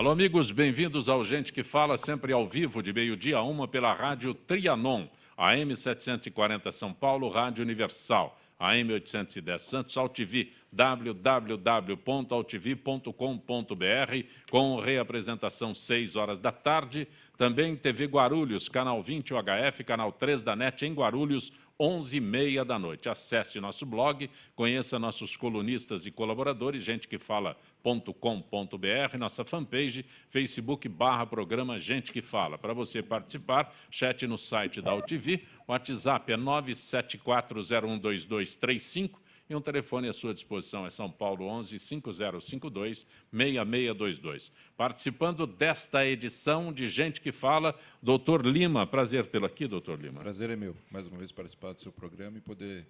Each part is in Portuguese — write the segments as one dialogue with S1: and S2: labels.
S1: Alô, amigos, bem-vindos ao Gente que Fala, sempre ao vivo, de meio-dia a 1, pela Rádio Trianon, AM 740 São Paulo, Rádio Universal, AM 810 Santos, AltV, www.altv.com.br, com reapresentação 6 horas da tarde. Também TV Guarulhos, canal 20 UHF, canal 3 da NET em Guarulhos, 11h30 da noite. Acesse nosso blog, conheça nossos colunistas e colaboradores, gentequefala.com.br, nossa fanpage, Facebook/programa Gente que Fala. Para você participar, chat no site da AltV, o WhatsApp é 974012235 e um telefone à sua disposição é São Paulo 11-5052-6622. Participando desta edição de Gente que Fala, doutor Lima. Prazer tê-lo aqui, doutor Lima.
S2: Prazer é meu, mais uma vez, participar do seu programa e poder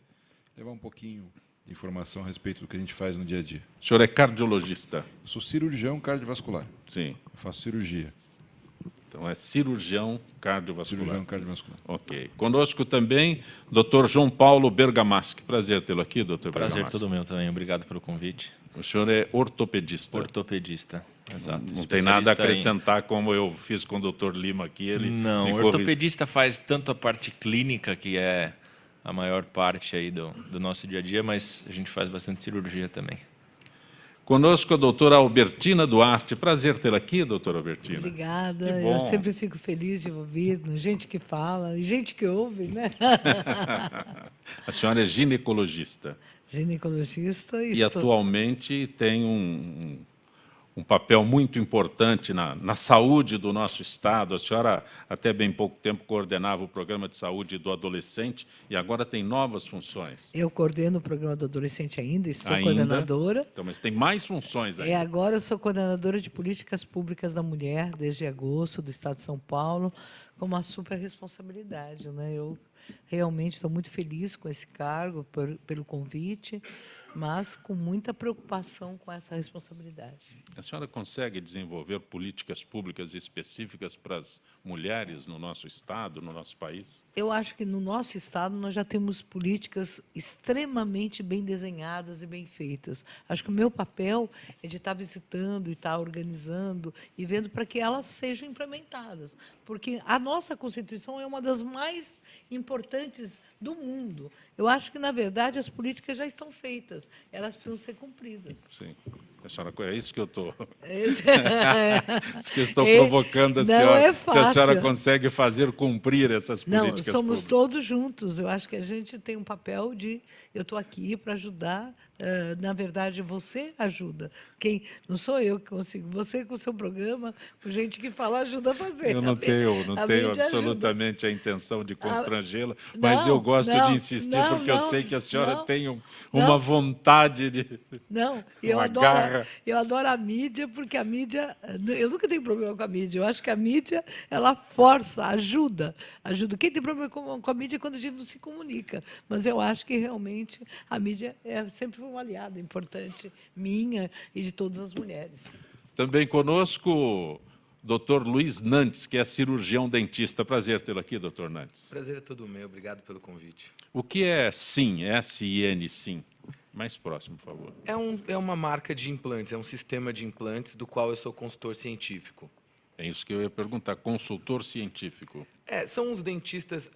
S2: levar um pouquinho de informação a respeito do que a gente faz no dia a dia.
S1: O senhor é cardiologista?
S2: Eu sou cirurgião cardiovascular.
S1: Sim.
S2: Eu faço cirurgia.
S1: Então, é cirurgião cardiovascular.
S2: Cirurgião cardiovascular.
S1: Ok. Conosco também, doutor João Paulo Bergamaschi. Prazer tê-lo aqui, doutor Bergamaschi.
S3: Prazer todo meu também. Obrigado pelo convite.
S1: O senhor é ortopedista?
S3: Ortopedista, exato.
S1: Não tem nada a acrescentar, como eu fiz com o doutor Lima aqui. Ele
S3: Não, o ortopedista faz tanto a parte clínica, que é a maior parte aí do nosso dia a dia, mas a gente faz bastante cirurgia também.
S1: Conosco a doutora Albertina Duarte. Prazer tê-la aqui, doutora Albertina.
S4: Obrigada. Eu sempre fico feliz de ouvir gente que fala e gente que ouve, né?
S1: A senhora é ginecologista.
S4: Ginecologista.
S1: E atualmente tem um papel muito importante na saúde do nosso Estado. A senhora, até bem pouco tempo, coordenava o programa de saúde do adolescente e agora tem novas funções.
S4: Eu coordeno o programa do adolescente ainda, estou coordenadora.
S1: Então, mas tem mais funções ainda.
S4: Agora eu sou coordenadora de políticas públicas da mulher, desde agosto, do Estado de São Paulo, com uma super responsabilidade, né? Eu realmente estou muito feliz com esse cargo, pelo convite, mas com muita preocupação com essa responsabilidade.
S1: A senhora consegue desenvolver políticas públicas específicas para as mulheres no nosso Estado, no nosso país?
S4: Eu acho que no nosso Estado nós já temos políticas extremamente bem desenhadas e bem feitas. Acho que o meu papel é de estar visitando e estar organizando e vendo para que elas sejam implementadas, porque a nossa Constituição é uma das mais importantes do mundo. Eu acho que, na verdade, as políticas já estão feitas, elas precisam ser cumpridas.
S1: Sim. A senhora, é isso que eu estou...
S4: Isso
S1: que eu estou provocando a senhora.
S4: Não é fácil.
S1: Se a senhora consegue fazer cumprir essas políticas
S4: Não, somos
S1: públicas.
S4: todos juntos. Eu acho que a gente tem um papel de... Eu estou aqui para ajudar. Na verdade, você ajuda. Não sou eu que consigo. Você, com o seu programa, com gente que fala, ajuda a fazer.
S1: Eu não tenho absolutamente a intenção de constrangê-la, mas eu gosto de insistir, porque eu sei que a senhora tem uma vontade de...
S4: Não, eu adoro a mídia, porque a mídia... Eu nunca tenho problema com a mídia. Eu acho que a mídia, ela força, ajuda. Quem tem problema com a mídia é quando a gente não se comunica. Mas eu acho que, realmente, a mídia sempre foi uma aliada importante minha e de todas as mulheres.
S1: Também conosco, doutor Luiz Nantes, que é cirurgião dentista. Prazer tê-lo aqui, doutor Nantes.
S5: Prazer é todo meu. Obrigado pelo convite.
S1: O que é SIN? S-I-N, SIN? Mais próximo, por favor.
S5: É uma marca de implantes, é um sistema de implantes do qual eu sou consultor científico.
S1: É isso que eu ia perguntar, consultor científico.
S5: São os dentistas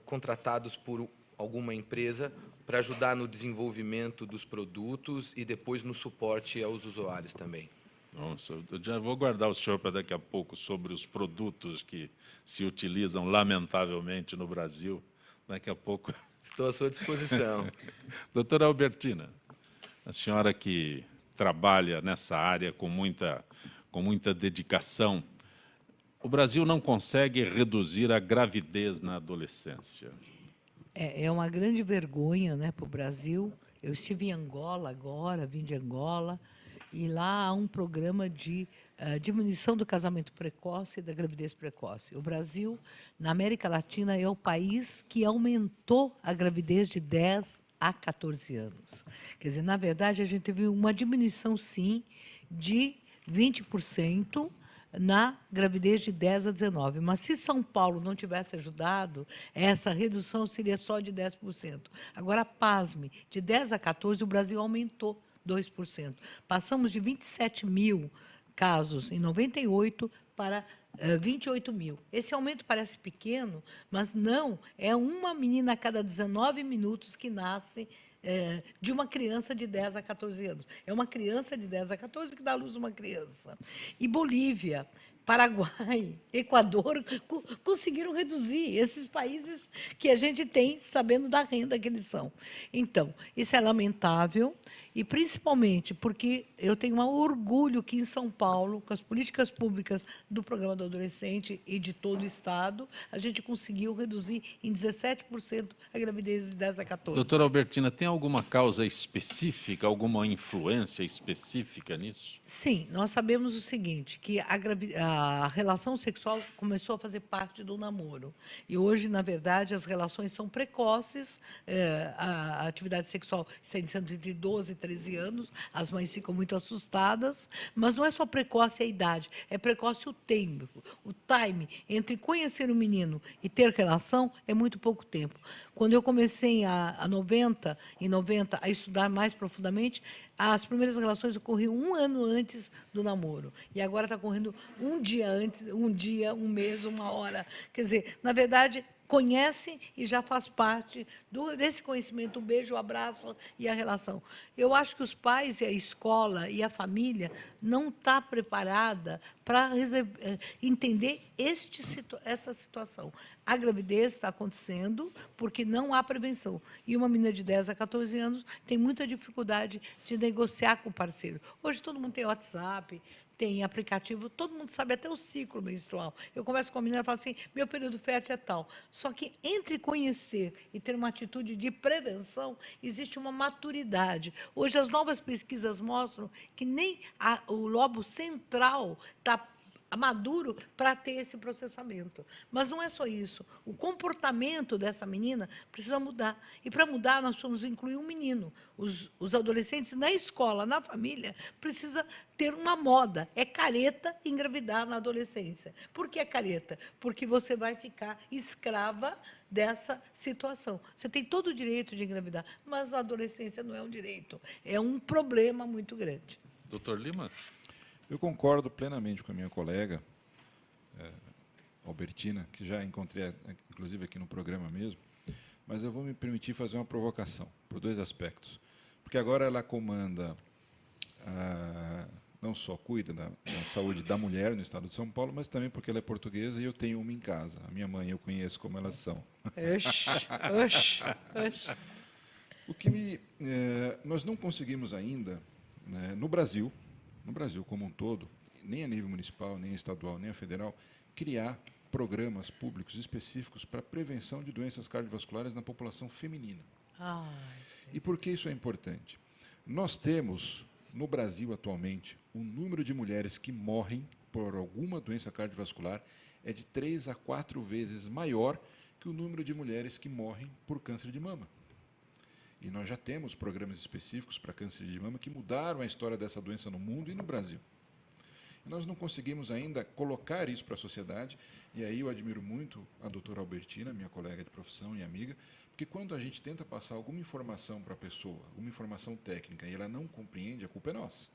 S5: contratados por alguma empresa para ajudar no desenvolvimento dos produtos e depois no suporte aos usuários também.
S1: Nossa, eu já vou guardar o senhor para daqui a pouco sobre os produtos que se utilizam, lamentavelmente, no Brasil. Daqui a pouco...
S5: Estou à sua disposição.
S1: Doutora Albertina, a senhora que trabalha nessa área com muita dedicação, o Brasil não consegue reduzir a gravidez na adolescência.
S4: É uma grande vergonha, né, para o Brasil. Eu estive em Angola agora, vim de Angola, e lá há um programa de diminuição do casamento precoce e da gravidez precoce. O Brasil, na América Latina, é o país que aumentou a gravidez de 10 a 14 anos. Quer dizer, na verdade, a gente teve uma diminuição, sim, de 20% na gravidez de 10 a 19. Mas se São Paulo não tivesse ajudado, essa redução seria só de 10%. Agora, pasme, de 10 a 14, o Brasil aumentou 2%. Passamos de 27 mil casos em 98 para 28 mil. Esse aumento parece pequeno, mas não, é uma menina a cada 19 minutos que nasce de uma criança de 10 a 14 anos. É uma criança de 10 a 14 que dá à luz uma criança. E Bolívia, Paraguai, Equador conseguiram reduzir esses países que a gente tem, sabendo da renda que eles são. Então, isso é lamentável, e principalmente porque eu tenho um orgulho que em São Paulo, com as políticas públicas do Programa do Adolescente e de todo o Estado, a gente conseguiu reduzir em 17% a gravidez de 10 a 14.
S1: Doutora Albertina, tem alguma causa específica, alguma influência específica nisso?
S4: Sim, nós sabemos o seguinte, que a relação sexual começou a fazer parte do namoro. E hoje, na verdade, as relações são precoces, a atividade sexual está iniciando entre 12 e 13 anos, as mães ficam muito assustadas, mas não é só precoce a idade, é precoce o tempo. O time entre conhecer o menino e ter relação é muito pouco tempo. Quando eu comecei em 90, a estudar mais profundamente, as primeiras relações ocorriam 1 ano antes do namoro. E agora está ocorrendo um dia antes, um dia, um mês, 1 hora. Quer dizer, na verdade, conhece e já faz parte desse conhecimento, o beijo, o abraço e a relação. Eu acho que os pais e a escola e a família não estão preparada para entender essa situação. A gravidez está acontecendo porque não há prevenção. E uma menina de 10 a 14 anos tem muita dificuldade de negociar com o parceiro. Hoje todo mundo tem WhatsApp, tem aplicativo, todo mundo sabe até o ciclo menstrual. Eu converso com a menina e falo assim, meu período fértil é tal. Só que entre conhecer e ter uma atitude de prevenção, existe uma maturidade. Hoje as novas pesquisas mostram que nem o lobo central está maduro para ter esse processamento. Mas não é só isso. O comportamento dessa menina precisa mudar. E, para mudar, nós precisamos incluir um menino. Os adolescentes, na escola, na família, precisa ter uma moda. É careta engravidar na adolescência. Por que é careta? Porque você vai ficar escrava dessa situação. Você tem todo o direito de engravidar, mas a adolescência não é um direito. É um problema muito grande.
S1: Doutor Lima?
S2: Eu concordo plenamente com a minha colega, Albertina, que já encontrei, inclusive, aqui no programa mesmo, mas eu vou me permitir fazer uma provocação, por 2 aspectos. Porque agora ela comanda, não só cuida da saúde da mulher no estado de São Paulo, mas também porque ela é portuguesa e eu tenho uma em casa. A minha mãe, eu conheço como elas são. O que nós não conseguimos ainda, né, no Brasil como um todo, nem a nível municipal, nem estadual, nem a federal, criar programas públicos específicos para a prevenção de doenças cardiovasculares na população feminina. E por que isso é importante? Nós temos, no Brasil atualmente, o número de mulheres que morrem por alguma doença cardiovascular é de 3 a 4 vezes maior que o número de mulheres que morrem por câncer de mama. E nós já temos programas específicos para câncer de mama que mudaram a história dessa doença no mundo e no Brasil. E nós não conseguimos ainda colocar isso para a sociedade, e aí eu admiro muito a doutora Albertina, minha colega de profissão e amiga, porque quando a gente tenta passar alguma informação para a pessoa, alguma informação técnica, e ela não compreende, a culpa é nossa.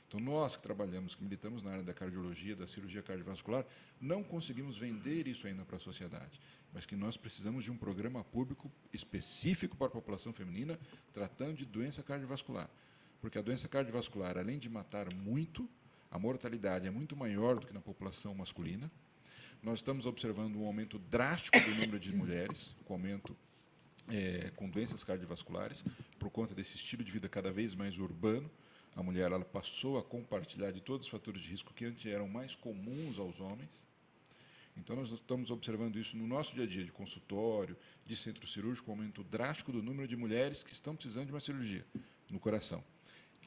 S2: Então, nós que trabalhamos, que militamos na área da cardiologia, da cirurgia cardiovascular, não conseguimos vender isso ainda para a sociedade, mas que nós precisamos de um programa público específico para a população feminina, tratando de doença cardiovascular. Porque a doença cardiovascular, além de matar muito, a mortalidade é muito maior do que na população masculina. Nós estamos observando um aumento drástico do número de mulheres, com aumento com doenças cardiovasculares, por conta desse estilo de vida cada vez mais urbano. A mulher ela passou a compartilhar de todos os fatores de risco que antes eram mais comuns aos homens. Então, nós estamos observando isso no nosso dia a dia, de consultório, de centro cirúrgico, um aumento drástico do número de mulheres que estão precisando de uma cirurgia no coração.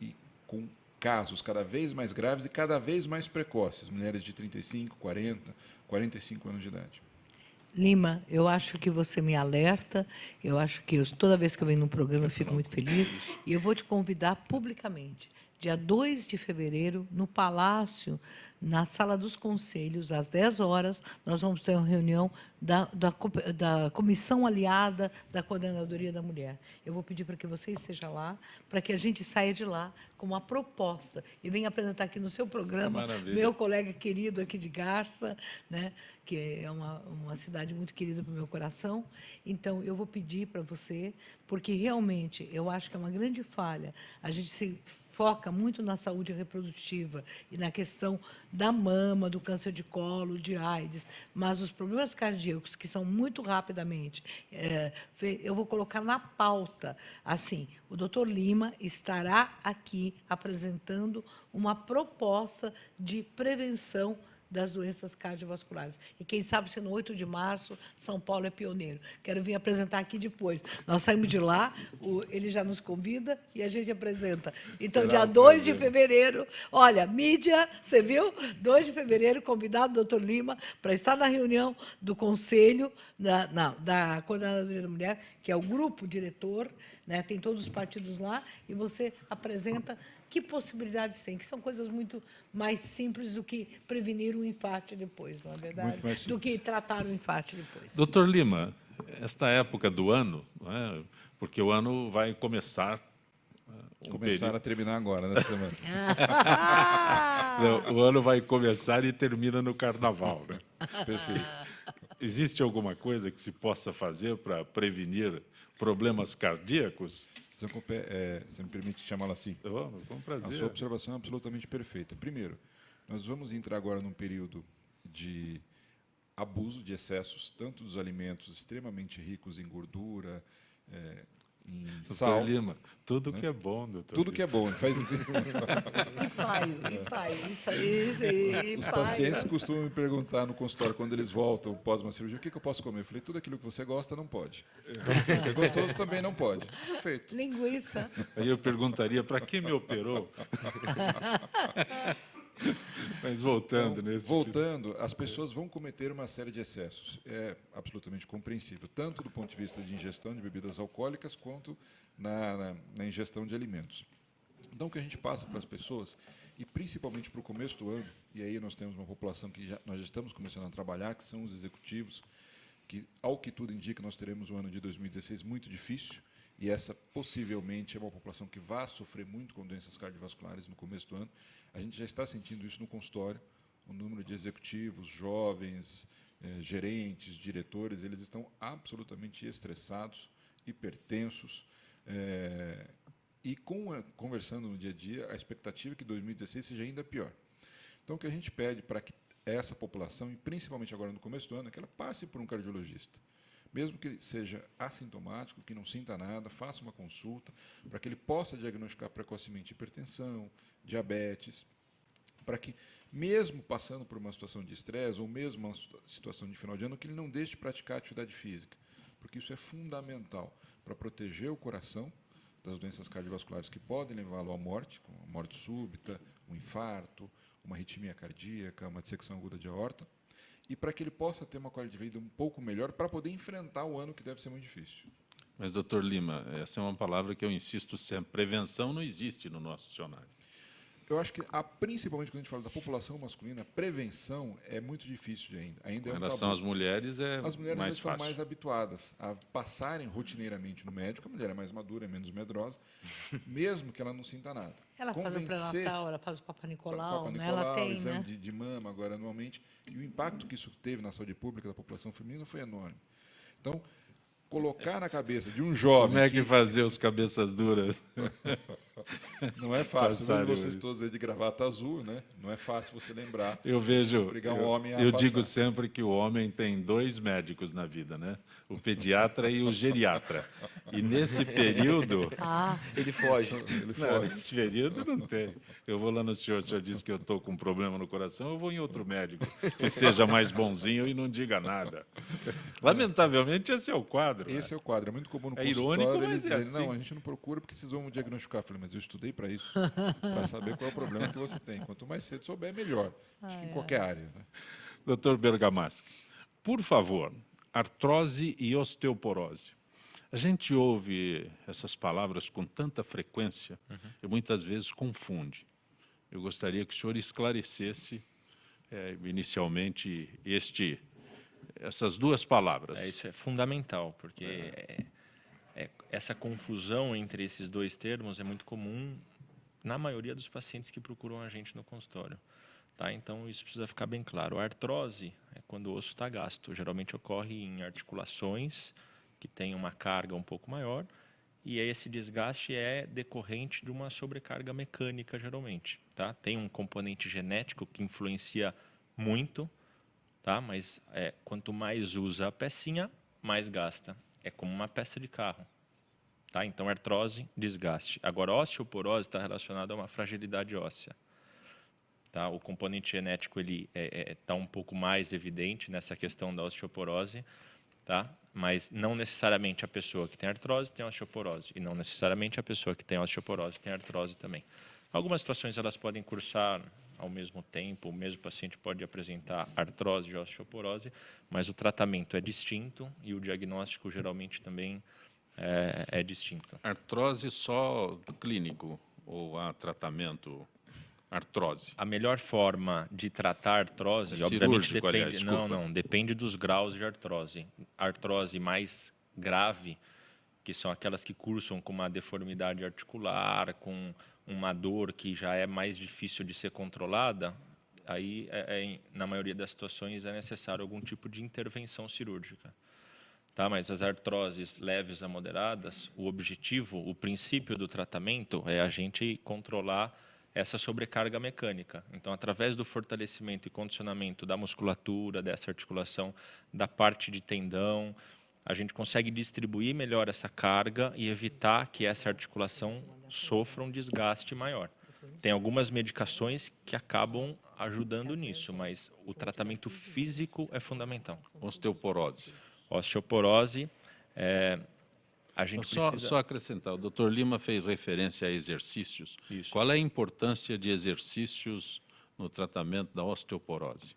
S2: E com casos cada vez mais graves e cada vez mais precoces, mulheres de 35, 40, 45 anos de idade.
S4: Lima, eu acho que você me alerta, eu acho que toda vez que eu venho num programa eu fico muito feliz, e eu vou te convidar publicamente. dia 2 de fevereiro, no Palácio, na Sala dos Conselhos, às 10 horas, nós vamos ter uma reunião da Comissão Aliada da Coordenadoria da Mulher. Eu vou pedir para que você esteja lá, para que a gente saia de lá com uma proposta e venha apresentar aqui no seu programa,
S1: Maravilha.
S4: meu colega querido aqui de Garça, né, que é uma cidade muito querida para o meu coração. Então, eu vou pedir para você, porque realmente eu acho que é uma grande falha, a gente se foca muito na saúde reprodutiva e na questão da mama, do câncer de colo, de AIDS, mas os problemas cardíacos, que são muito rapidamente, eu vou colocar na pauta, assim, o doutor Lima estará aqui apresentando uma proposta de prevenção das doenças cardiovasculares. E quem sabe se no 8 de março São Paulo é pioneiro. Quero vir apresentar aqui depois. Nós saímos de lá, ele já nos convida e a gente apresenta. Então,
S1: Será
S4: dia
S1: um
S4: 2 de
S1: prazer.
S4: fevereiro, olha, mídia, você viu? 2 de fevereiro, convidado o doutor Lima para estar na reunião do Conselho da Coordenadoria da Mulher, que é o grupo diretor, né? Tem todos os partidos lá, e você apresenta que possibilidades tem, que são coisas muito mais simples do que prevenir o infarto depois, não é verdade?
S2: Muito mais
S4: Do que tratar o infarto depois.
S1: Doutor Lima, esta época do ano, não é? Porque o ano vai começar...
S2: Começaram a terminar agora, né, semana?
S1: Não, o ano vai começar e termina no Carnaval, né?
S2: Perfeito.
S1: Existe alguma coisa que se possa fazer para prevenir problemas cardíacos?
S2: Você me permite chamá-lo assim?
S1: Oh, com
S2: A
S1: prazer.
S2: sua observação é absolutamente perfeita. Primeiro, nós vamos entrar agora num período de abuso de excessos, tanto dos alimentos extremamente ricos em gordura, em
S1: Doutor
S2: sal.
S1: Lima, tudo que é bom, doutor
S2: Tudo que é bom. Faz...
S4: E pai, isso aí,
S2: Os
S4: pai.
S2: pacientes costumam me perguntar no consultório, quando eles voltam pós uma cirurgia, o que eu posso comer? Eu falei, tudo aquilo que você gosta não pode. O que é gostoso também não pode. Perfeito.
S4: Linguiça.
S1: Aí eu perguntaria, para que me operou? Mas voltando
S2: Então,
S1: nesse...
S2: voltando, as pessoas vão cometer uma série de excessos. É absolutamente compreensível, tanto do ponto de vista de ingestão de bebidas alcoólicas, quanto na ingestão de alimentos. Então, o que a gente passa para as pessoas, e principalmente para o começo do ano, e aí nós temos uma população que nós já estamos começando a trabalhar, que são os executivos, que, ao que tudo indica, nós teremos um ano de 2016 muito difícil, e essa possivelmente é uma população que vai sofrer muito com doenças cardiovasculares no começo do ano. A gente já está sentindo isso no consultório, o número de executivos, jovens, gerentes, diretores, eles estão absolutamente estressados, hipertensos, e conversando no dia a dia, a expectativa é que 2016 seja ainda pior. Então, o que a gente pede para que essa população, e principalmente agora no começo do ano, é que ela passe por um cardiologista. Mesmo que seja assintomático, que não sinta nada, faça uma consulta, para que ele possa diagnosticar precocemente hipertensão, diabetes, para que, mesmo passando por uma situação de estresse, ou mesmo uma situação de final de ano, que ele não deixe de praticar atividade física, porque isso é fundamental para proteger o coração das doenças cardiovasculares que podem levá-lo à morte, como a morte súbita, um infarto, uma arritmia cardíaca, uma dissecção aguda de aorta, e para que ele possa ter uma qualidade de vida um pouco melhor para poder enfrentar o ano que deve ser muito difícil.
S1: Mas, doutor Lima, essa é uma palavra que eu insisto sempre. Prevenção não existe no nosso dicionário.
S2: Eu acho que, principalmente quando a gente fala da população masculina, a prevenção é muito difícil de ainda
S1: Em
S2: é um
S1: relação
S2: tabu.
S1: às mulheres, é
S2: As mulheres já
S1: mais
S2: estão
S1: fácil.
S2: mais habituadas a passarem rotineiramente no médico, a mulher é mais madura, é menos medrosa, mesmo que ela não sinta nada.
S4: Ela faz o pré-natal, ela faz o Papa Nicolau,
S2: Papa
S4: né? Ela
S2: Nicolau,
S4: tem,
S2: exame
S4: né?
S2: de mama agora anualmente, e o impacto que isso teve na saúde pública da população feminina foi enorme. Então, colocar na cabeça de um jovem...
S1: Como é que fazer os cabeças duras?
S2: Não é fácil.
S1: Passaram
S2: Vejo vocês
S1: isso.
S2: todos aí de gravata azul, né? Não é fácil você lembrar.
S1: Eu vejo,
S2: Obrigar um homem a
S1: eu
S2: passar.
S1: digo sempre que o homem tem 2 médicos na vida, né? O pediatra e o geriatra. E nesse período,
S5: Ele foge.
S2: Ele
S1: não,
S2: foge.
S1: nesse período não tem. Eu vou lá no senhor, o senhor disse que eu estou com um problema no coração, eu vou em outro médico que seja mais bonzinho e não diga nada. Lamentavelmente, esse é o quadro.
S2: Esse é o quadro. É muito comum no
S1: É
S2: consultório
S1: irônico,
S2: eles
S1: mas é
S2: dizerem,
S1: assim.
S2: não, a gente não procura porque vocês vão diagnosticar. Eu falei, mas eu estudei para isso, para saber qual é o problema que você tem. Quanto mais cedo souber, melhor. Acho que em qualquer área. Né?
S1: Doutor Bergamaschi, por favor, artrose e osteoporose. A gente ouve essas palavras com tanta frequência e muitas vezes confunde. Eu gostaria que o senhor esclarecesse inicialmente essas duas palavras.
S3: Isso é fundamental, porque essa confusão entre esses dois termos é muito comum na maioria dos pacientes que procuram a gente no consultório. Tá? Então, isso precisa ficar bem claro. A artrose é quando o osso está gasto. Geralmente ocorre em articulações que têm uma carga um pouco maior, e esse desgaste é decorrente de uma sobrecarga mecânica, geralmente. Tá? Tem um componente genético que influencia muito, tá? Mas quanto mais usa a pecinha, mais gasta. É como uma peça de carro. Tá? Então, artrose, desgaste. Agora, a osteoporose está relacionada a uma fragilidade óssea. Tá? O componente genético está um pouco mais evidente nessa questão da osteoporose, tá? Mas não necessariamente a pessoa que tem artrose tem osteoporose, e não necessariamente a pessoa que tem osteoporose tem artrose também. Algumas situações elas podem cursar ao mesmo tempo, o mesmo paciente pode apresentar artrose e osteoporose, mas o tratamento é distinto e o diagnóstico geralmente também é distinto.
S1: Artrose só clínico ou há tratamento artrose?
S3: A melhor forma de tratar artrose, obviamente,
S1: cirúrgico,
S3: depende.
S1: aliás,
S3: Não, depende dos graus de artrose. Artrose mais grave, que são aquelas que cursam com uma deformidade articular, com uma dor que já é mais difícil de ser controlada, aí, na maioria das situações, é necessário algum tipo de intervenção cirúrgica. Tá? Mas as artroses leves a moderadas, o objetivo, o princípio do tratamento é a gente controlar essa sobrecarga mecânica. Então, através do fortalecimento e condicionamento da musculatura, dessa articulação, da parte de tendão, a gente consegue distribuir melhor essa carga e evitar que essa articulação sofra um desgaste maior. Tem algumas medicações que acabam ajudando nisso, mas o tratamento físico é fundamental.
S1: Osteoporose.
S3: Osteoporose, a gente precisa...
S1: Só acrescentar, o Dr. Lima fez referência a exercícios.
S3: Isso.
S1: Qual é a importância de exercícios no tratamento da osteoporose?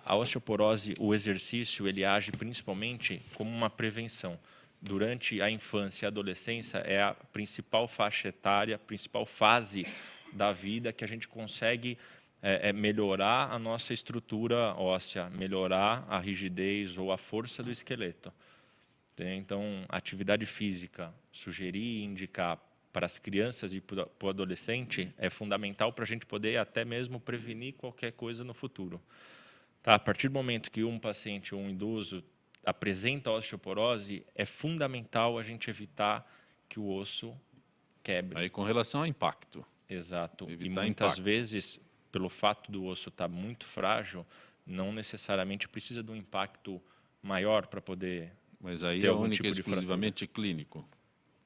S3: A osteoporose, o exercício, ele age principalmente como uma prevenção. Durante a infância e a adolescência, é a principal faixa etária, a principal fase da vida que a gente consegue melhorar a nossa estrutura óssea, melhorar a rigidez ou a força do esqueleto. Então, atividade física, sugerir e indicar para as crianças e para o adolescente é fundamental para a gente poder até mesmo prevenir qualquer coisa no futuro. Tá? A partir do momento que um paciente ou um idoso apresenta osteoporose, é fundamental a gente evitar que o osso quebre.
S1: Aí, com relação ao impacto.
S3: Exato.
S1: Evitar
S3: E muitas
S1: impacto.
S3: vezes, pelo fato do osso estar muito frágil, não necessariamente precisa de um impacto maior para poder
S1: Mas aí
S3: ter
S1: é
S3: algum
S1: única e
S3: tipo de fratura.
S1: exclusivamente clínico,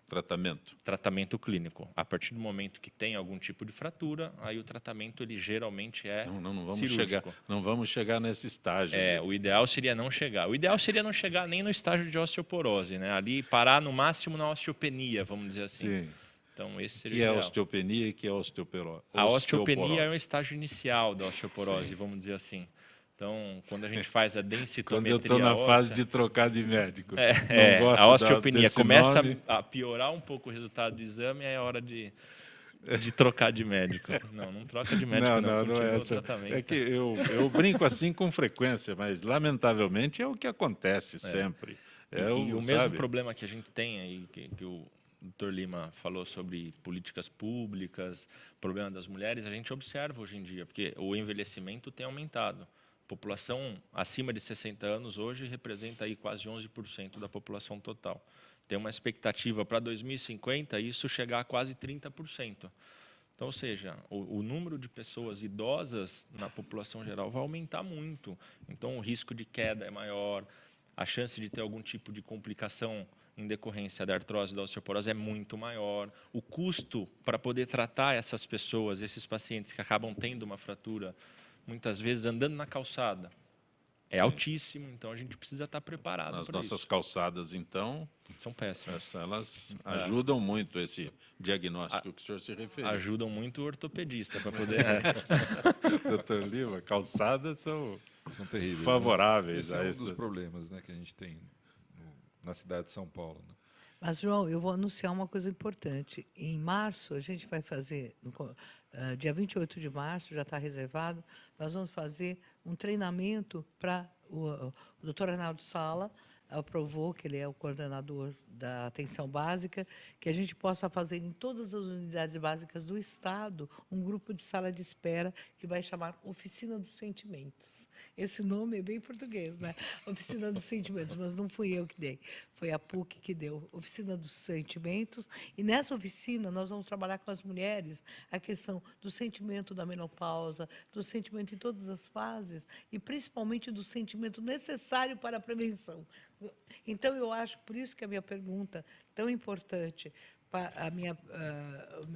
S1: tratamento.
S3: Tratamento clínico. A partir do momento que tem algum tipo de fratura, aí o tratamento ele geralmente é cirúrgico.
S1: Não vamos chegar nesse estágio.
S3: O ideal seria não chegar. O ideal seria não chegar nem no estágio de osteoporose, né? Ali parar no máximo na osteopenia, vamos dizer assim.
S1: Sim.
S3: Então esse seria
S1: Que
S3: o
S1: é a
S3: ideal.
S1: osteopenia e que é a osteoporose.
S3: A osteopenia é o estágio inicial da osteoporose,
S1: Sim.
S3: vamos dizer assim. Então, quando a gente faz a
S1: Quando
S3: densitometria
S1: eu estou na
S3: óssea,
S1: fase de trocar de médico.
S3: a
S1: Não gosto
S3: osteopenia
S1: desse
S3: começa
S1: nome.
S3: a piorar um pouco o resultado do exame, é hora de trocar de médico. Não troca de médico, não. Continua
S1: é
S3: o
S1: essa.
S3: tratamento.
S1: É que eu brinco assim com frequência, mas lamentavelmente é o que acontece sempre.
S3: E o mesmo problema que a gente tem aí, que o Dr. Lima falou sobre políticas públicas, problema das mulheres, a gente observa hoje em dia, porque o envelhecimento tem aumentado. A população acima de 60 anos hoje representa aí quase 11% da população total. Tem uma expectativa para 2050 isso chegar a quase 30%. Então, ou seja, o número de pessoas idosas na população geral vai aumentar muito. Então, o risco de queda é maior, a chance de ter algum tipo de complicação em decorrência da artrose da osteoporose é muito maior. O custo para poder tratar essas pessoas, esses pacientes que acabam tendo uma fratura, muitas vezes andando na calçada, é altíssimo, então a gente precisa estar preparado para isso.
S1: As nossas calçadas, então,
S3: são péssimas.
S1: elas ajudam muito esse diagnóstico que o senhor se referiu.
S3: Ajudam muito o ortopedista para poder...
S1: Doutor Lima, calçadas são
S2: terríveis,
S1: favoráveis
S2: né?
S1: a
S2: Esse é
S1: esse.
S2: um dos problemas, né, que a gente tem na cidade de São Paulo. Né?
S4: Mas, João, eu vou anunciar uma coisa importante. Em março, a gente vai fazer, dia 28 de março, já está reservado, nós vamos fazer um treinamento para o doutor Arnaldo Sala, aprovou, que ele é o coordenador da atenção básica, que a gente possa fazer em todas as unidades básicas do Estado um grupo de sala de espera que vai chamar Oficina dos Sentimentos. Esse nome é bem português, né? Oficina dos Sentimentos, mas não fui eu que dei, foi a PUC que deu. Oficina dos Sentimentos, e nessa oficina nós vamos trabalhar com as mulheres a questão do sentimento da menopausa, do sentimento em todas as fases, e principalmente do sentimento necessário para a prevenção. Então, eu acho, por isso que a minha pergunta tão importante,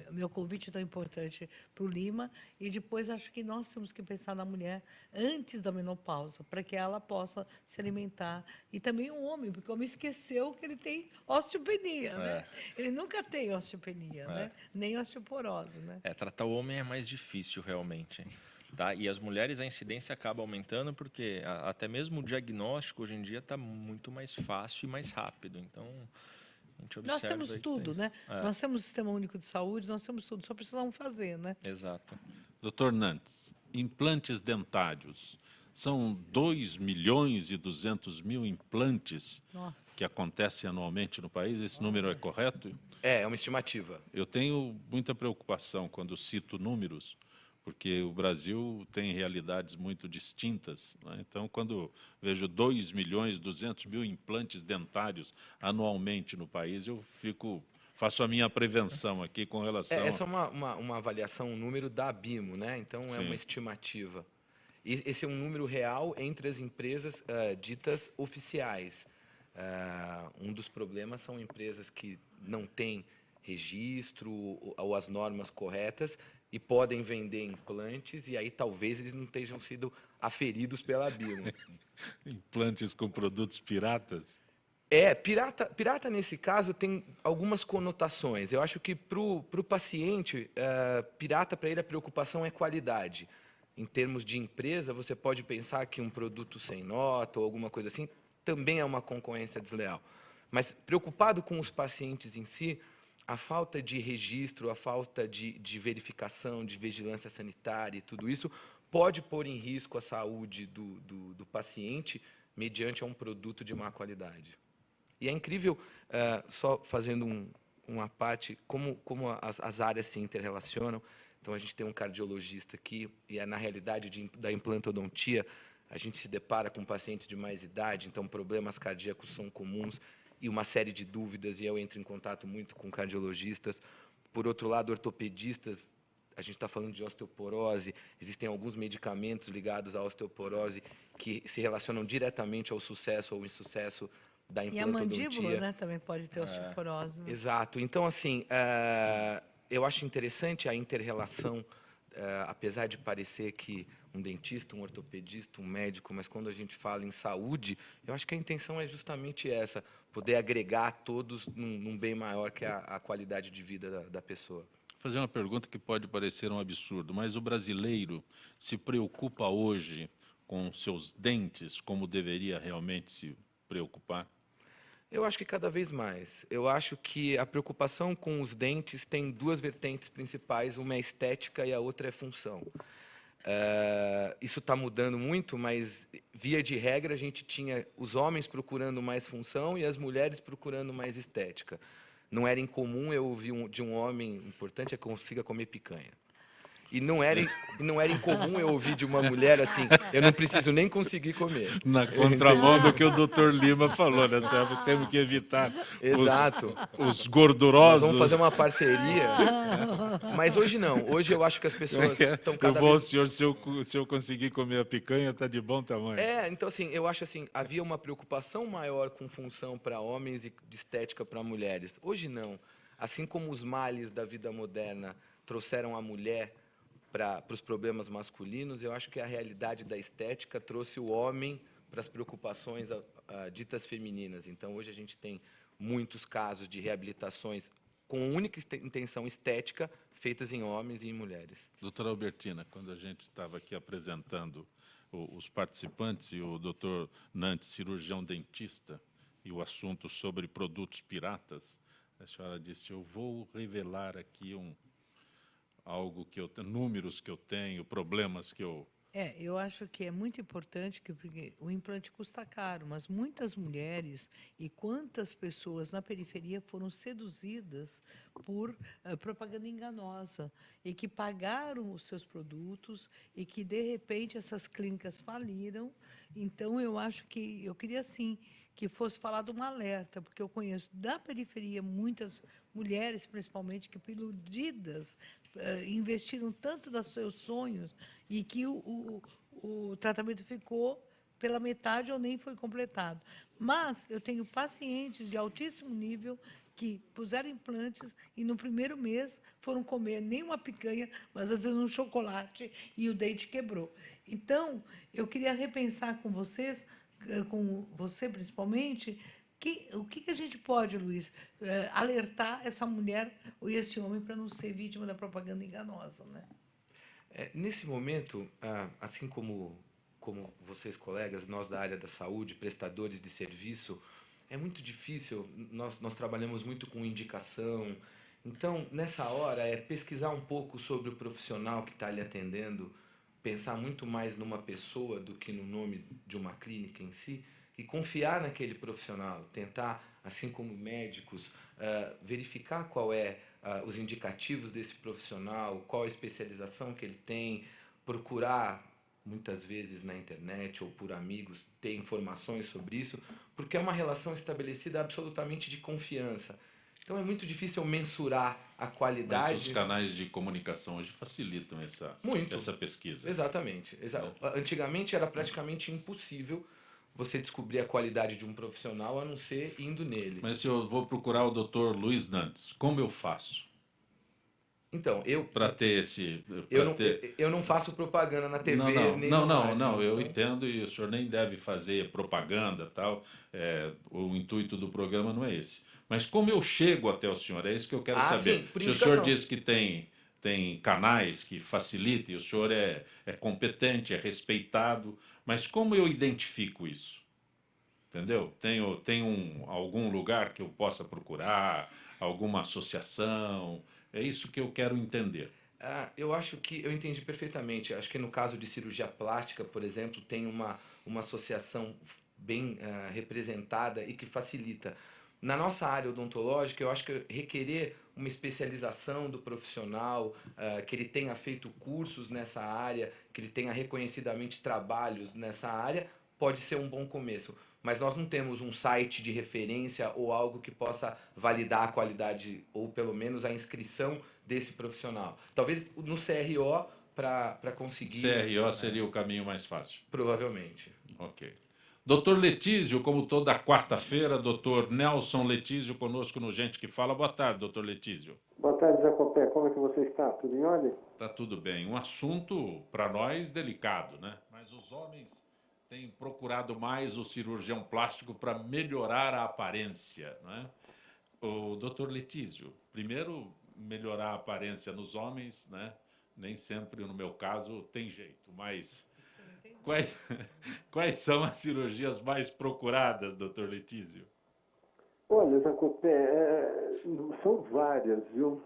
S4: o meu convite tão importante para o Lima, e depois acho que nós temos que pensar na mulher antes da menopausa, para que ela possa se alimentar. E também o homem, porque o homem esqueceu que ele tem osteopenia, né? Ele nunca tem osteopenia, né? Nem osteoporose, né?
S3: Tratar o homem é mais difícil, realmente. Tá? E as mulheres, a incidência acaba aumentando porque até mesmo o diagnóstico hoje em dia está muito mais fácil e mais rápido. Então, a gente observa...
S4: Nós temos tudo, né? Nós temos o Sistema Único de Saúde, nós temos tudo, só precisamos fazer, né?
S3: Exato.
S1: Doutor Nantes, implantes dentários. São 2.200.000 implantes
S4: Nossa.
S1: que acontecem anualmente no país. Esse número é correto?
S5: É uma estimativa.
S1: Eu tenho muita preocupação quando cito números, porque o Brasil tem realidades muito distintas, né? Então, quando vejo 2.200.000 implantes dentários anualmente no país, eu faço a minha prevenção aqui com relação...
S5: Essa é uma avaliação, um número da ABIMO, né? Então, é uma estimativa. E esse é um número real entre as empresas ditas oficiais. Um dos problemas são empresas que não têm registro ou as normas corretas e podem vender implantes, e aí talvez eles não tenham sido aferidos pela ABIMO.
S1: Implantes com produtos piratas?
S5: Pirata nesse caso tem algumas conotações. Eu acho que para o paciente, pirata para ele a preocupação é qualidade. Em termos de empresa, você pode pensar que um produto sem nota ou alguma coisa assim também é uma concorrência desleal. Mas preocupado com os pacientes em si, a falta de registro, a falta de verificação, de vigilância sanitária e tudo isso pode pôr em risco a saúde do paciente mediante um produto de má qualidade. E é incrível, só fazendo uma parte, como as áreas se interrelacionam. Então, a gente tem um cardiologista aqui, e na realidade da implantodontia, a gente se depara com pacientes de mais idade, então problemas cardíacos são comuns, e uma série de dúvidas, e eu entro em contato muito com cardiologistas. Por outro lado, ortopedistas, a gente está falando de osteoporose, existem alguns medicamentos ligados à osteoporose que se relacionam diretamente ao sucesso ou insucesso da implantodontia.
S4: E a mandíbula, né, também pode ter osteoporose. Né?
S5: Exato. Então, assim, eu acho interessante a inter-relação, apesar de parecer que um dentista, um ortopedista, um médico, mas quando a gente fala em saúde, eu acho que a intenção é justamente essa, poder agregar todos num bem maior que a qualidade de vida da pessoa.
S1: Vou fazer uma pergunta que pode parecer um absurdo, mas o brasileiro se preocupa hoje com seus dentes como deveria realmente se preocupar?
S5: Eu acho que cada vez mais. Eu acho que a preocupação com os dentes tem duas vertentes principais, uma é estética e a outra é função. Isso está mudando muito, mas, via de regra, a gente tinha os homens procurando mais função e as mulheres procurando mais estética. Não era incomum eu ouvir de um homem, importante é que consiga comer picanha. E não era incomum eu ouvir de uma mulher assim, eu não preciso nem conseguir comer.
S1: Na contramão do que o doutor Lima falou, né? Temos que evitar os gordurosos.
S5: Nós vamos fazer uma parceria. Mas hoje não. Hoje eu acho que as pessoas estão cada vez...
S1: Senhor, se eu conseguir comer a picanha, está de bom tamanho.
S5: Então assim, eu acho assim, havia uma preocupação maior com função para homens e de estética para mulheres. Hoje não. Assim como os males da vida moderna trouxeram a mulher para os problemas masculinos, eu acho que a realidade da estética trouxe o homem para as preocupações ditas femininas. Então, hoje a gente tem muitos casos de reabilitações com única intenção estética, feitas em homens e em mulheres.
S1: Doutora Albertina, quando a gente estava aqui apresentando os participantes, e o doutor Nantes, cirurgião dentista, e o assunto sobre produtos piratas, a senhora disse, eu vou revelar aqui algo que números que eu tenho, problemas que eu...
S4: Eu acho que é muito importante porque o implante custa caro, mas muitas mulheres e quantas pessoas na periferia foram seduzidas por propaganda enganosa e que pagaram os seus produtos e que, de repente, essas clínicas faliram. Então, eu acho que eu queria, sim, que fosse falado um alerta, porque eu conheço da periferia muitas mulheres, principalmente, que, iludidas, investiram tanto dos seus sonhos e que o tratamento ficou pela metade ou nem foi completado. Mas eu tenho pacientes de altíssimo nível que puseram implantes e no primeiro mês foram comer nem uma picanha, mas às vezes um chocolate e o dente quebrou. Então, eu queria repensar com vocês, com você principalmente, o que a gente pode, Luiz, alertar essa mulher ou esse homem para não ser vítima da propaganda enganosa, né?
S5: Nesse momento, assim como vocês, colegas, nós da área da saúde, prestadores de serviço, é muito difícil, nós trabalhamos muito com indicação. Então, nessa hora, é pesquisar um pouco sobre o profissional que está lhe atendendo, pensar muito mais numa pessoa do que no nome de uma clínica em si, e confiar naquele profissional, tentar, assim como médicos, verificar qual é os indicativos desse profissional, qual a especialização que ele tem, procurar muitas vezes na internet ou por amigos ter informações sobre isso, porque é uma relação estabelecida absolutamente de confiança. Então é muito difícil mensurar a qualidade.
S1: Mas os canais de comunicação hoje facilitam essa pesquisa.
S5: Exatamente. Antigamente era praticamente impossível você descobrir a qualidade de um profissional a não ser indo nele.
S1: Mas se eu vou procurar o Dr. Luiz Nantes, como eu faço?
S5: Então,
S1: para ter esse...
S5: Eu não faço propaganda na TV, nem
S1: no
S5: no
S1: rádio. Não, eu
S5: então...
S1: entendo e o senhor nem deve fazer propaganda tal. O intuito do programa não é esse. Mas como eu chego até o senhor? É isso que eu quero saber.
S5: Sim,
S1: se o senhor diz que tem canais que facilitem, o senhor é competente, é respeitado, mas como eu identifico isso? Entendeu? Tem algum lugar que eu possa procurar, alguma associação? É isso que eu quero entender.
S5: Eu acho que eu entendi perfeitamente. Acho que no caso de cirurgia plástica, por exemplo, tem uma associação bem representada e que facilita. Na nossa área odontológica, eu acho que requerer uma especialização do profissional, que ele tenha feito cursos nessa área, que ele tenha reconhecidamente trabalhos nessa área, pode ser um bom começo. Mas nós não temos um site de referência ou algo que possa validar a qualidade ou pelo menos a inscrição desse profissional. Talvez no CRO para conseguir...
S1: CRO seria o caminho mais fácil?
S5: Provavelmente.
S1: Ok. Doutor Letísio, como toda quarta-feira, doutor Nelson Letísio conosco no Gente que Fala. Boa tarde, doutor Letísio.
S6: Boa tarde, Jacopé. Como é que você está? Tudo em ordem?
S1: Está tudo bem. Um assunto, para nós, delicado, né? Mas os homens têm procurado mais o cirurgião plástico para melhorar a aparência, né? O doutor Letísio, primeiro, melhorar a aparência nos homens, né? Nem sempre, no meu caso, tem jeito, mas quais são as cirurgias mais procuradas, doutor Letísio?
S6: Olha, Jacopé, são várias, viu?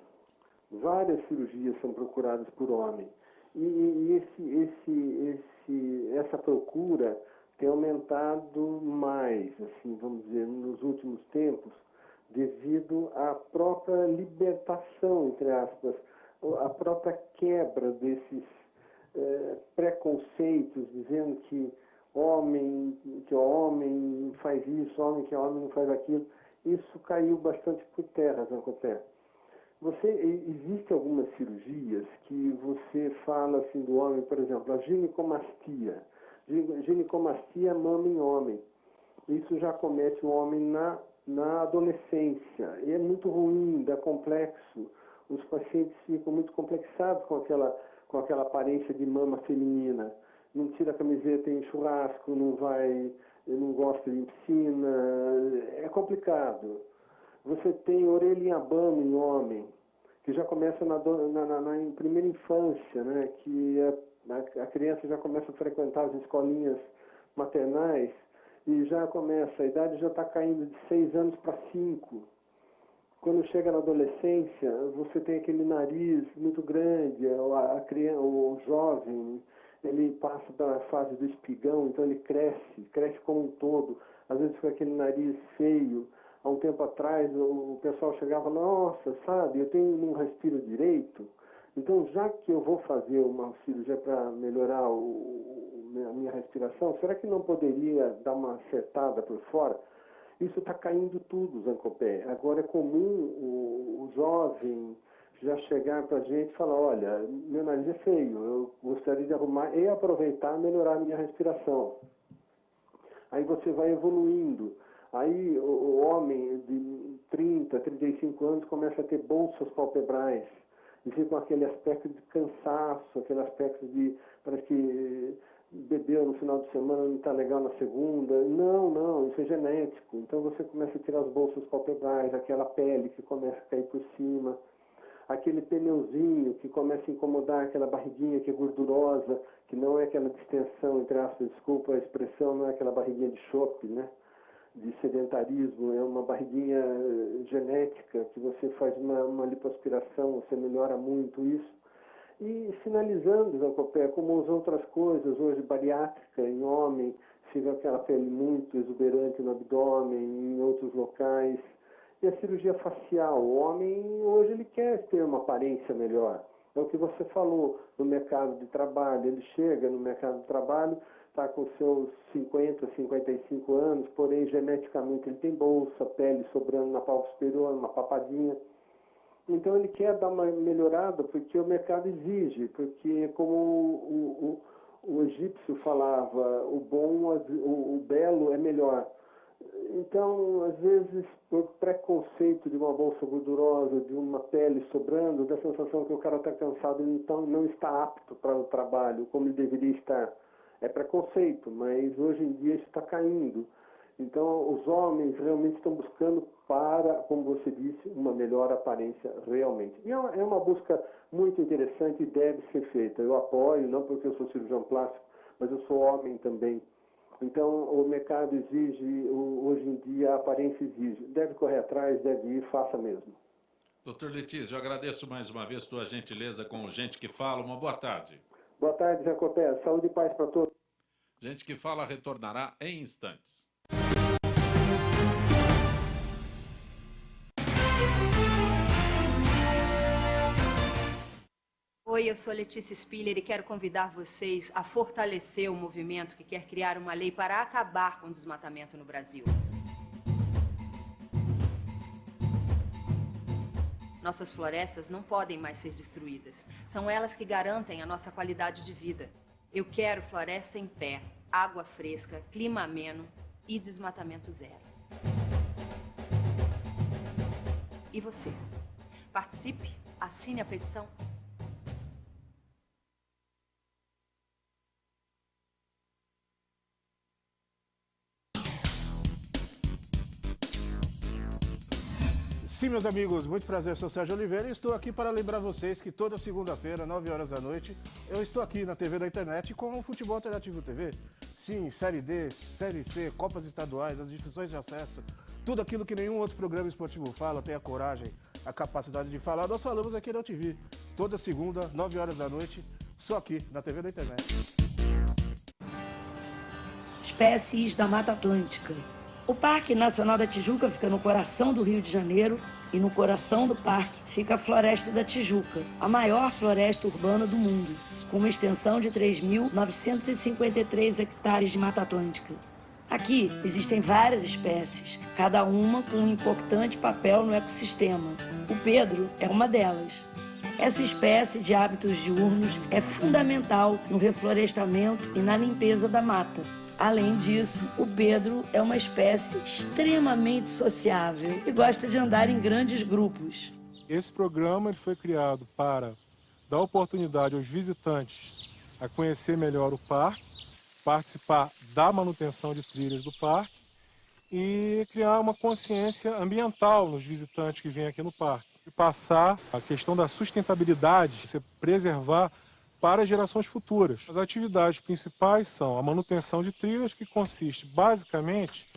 S6: Várias cirurgias são procuradas por homem. E essa procura tem aumentado mais, assim, vamos dizer, nos últimos tempos, devido à própria libertação, entre aspas, a própria quebra desses preconceitos, dizendo que homem faz isso, homem não faz aquilo. Isso caiu bastante por terra, Jacopé. Existem algumas cirurgias que você fala assim do homem, por exemplo, a ginecomastia. Ginecomastia é mama em homem. Isso já comete o homem na adolescência. E é muito ruim, dá complexo. Os pacientes ficam muito complexados com aquela aparência de mama feminina. Não tira a camiseta em churrasco, não gosta de piscina. É complicado. Você tem orelha em abano em homem, que já começa em primeira infância, né? Que a criança já começa a frequentar as escolinhas maternais e já começa, a idade já está caindo de 6 anos para 5. Quando chega na adolescência, você tem aquele nariz muito grande, a criança, o jovem, ele passa pela fase do espigão, então ele cresce como um todo, às vezes com aquele nariz feio. Há um tempo atrás o pessoal chegava, nossa, sabe, eu não respiro direito, então já que eu vou fazer uma cirurgia para melhorar a minha respiração, será que não poderia dar uma acertada por fora? Isso está caindo tudo, Zancopé. Agora é comum o jovem já chegar para a gente e falar, olha, meu nariz é feio, eu gostaria de arrumar e aproveitar e melhorar a minha respiração. Aí você vai evoluindo. Aí o homem de 30, 35 anos começa a ter bolsas palpebrais e fica com aquele aspecto de cansaço, aquele aspecto de, parece que bebeu no final de semana, não está legal na segunda. Não, isso é genético. Então você começa a tirar as bolsas palpebrais, aquela pele que começa a cair por cima, aquele pneuzinho que começa a incomodar, aquela barriguinha que é gordurosa, que não é aquela distensão, entre aspas, desculpa a expressão, não é aquela barriguinha de chope, né? De sedentarismo, é uma barriguinha genética, que você faz uma lipoaspiração, você melhora muito isso. E finalizando, Zancopé, como as outras coisas, hoje bariátrica em homem, fica aquela pele muito exuberante no abdômen, em outros locais. E a cirurgia facial, o homem hoje ele quer ter uma aparência melhor. É o que você falou no mercado de trabalho, ele chega no mercado de trabalho, está com seus 50, 55 anos, porém geneticamente ele tem bolsa, pele sobrando na palma superior, uma papadinha. Então ele quer dar uma melhorada porque o mercado exige, porque como o egípcio falava, o belo é melhor. Então, às vezes, por preconceito de uma bolsa gordurosa, de uma pele sobrando, da sensação que o cara está cansado e então não está apto para o trabalho como ele deveria estar. É preconceito, mas hoje em dia isso está caindo. Então, os homens realmente estão buscando para, como você disse, uma melhor aparência realmente. E é uma busca muito interessante e deve ser feita. Eu apoio, não porque eu sou cirurgião plástico, mas eu sou homem também. Então, o mercado exige, hoje em dia a aparência exige. Deve correr atrás, deve ir, faça mesmo.
S1: Doutor Letícia, eu agradeço mais uma vez tua gentileza com o Gente que Fala. Uma boa tarde.
S6: Boa tarde, Zé Copé. Saúde e paz para todos.
S1: Gente que Fala retornará em instantes.
S7: Oi, eu sou Letícia Spiller e quero convidar vocês a fortalecer o movimento que quer criar uma lei para acabar com o desmatamento no Brasil. Nossas florestas não podem mais ser destruídas. São elas que garantem a nossa qualidade de vida. Eu quero floresta em pé, água fresca, clima ameno e desmatamento zero. E você? Participe, assine a petição.
S8: Sim, meus amigos, muito prazer, eu sou Sérgio Oliveira e estou aqui para lembrar vocês que toda segunda-feira, 9 horas da noite, eu estou aqui na TV da internet com o Futebol Alternativo TV. Sim, Série D, Série C, Copas Estaduais, as discussões de acesso, tudo aquilo que nenhum outro programa esportivo fala, tem a coragem, a capacidade de falar, nós falamos aqui na TV. Toda segunda, 9 horas da noite, só aqui na TV da internet.
S9: Espécies da Mata Atlântica. O Parque Nacional da Tijuca fica no coração do Rio de Janeiro e no coração do parque fica a Floresta da Tijuca, a maior floresta urbana do mundo, com uma extensão de 3.953 hectares de Mata Atlântica. Aqui existem várias espécies, cada uma com um importante papel no ecossistema. O Pedro é uma delas. Essa espécie de hábitos diurnos é fundamental no reflorestamento e na limpeza da mata. Além disso, o Pedro é uma espécie extremamente sociável e gosta de andar em grandes grupos.
S10: Esse programa ele foi criado para dar oportunidade aos visitantes a conhecer melhor o parque, participar da manutenção de trilhas do parque e criar uma consciência ambiental nos visitantes que vêm aqui no parque. E passar a questão da sustentabilidade, você preservar para as gerações futuras. As atividades principais são a manutenção de trilhas, que consiste basicamente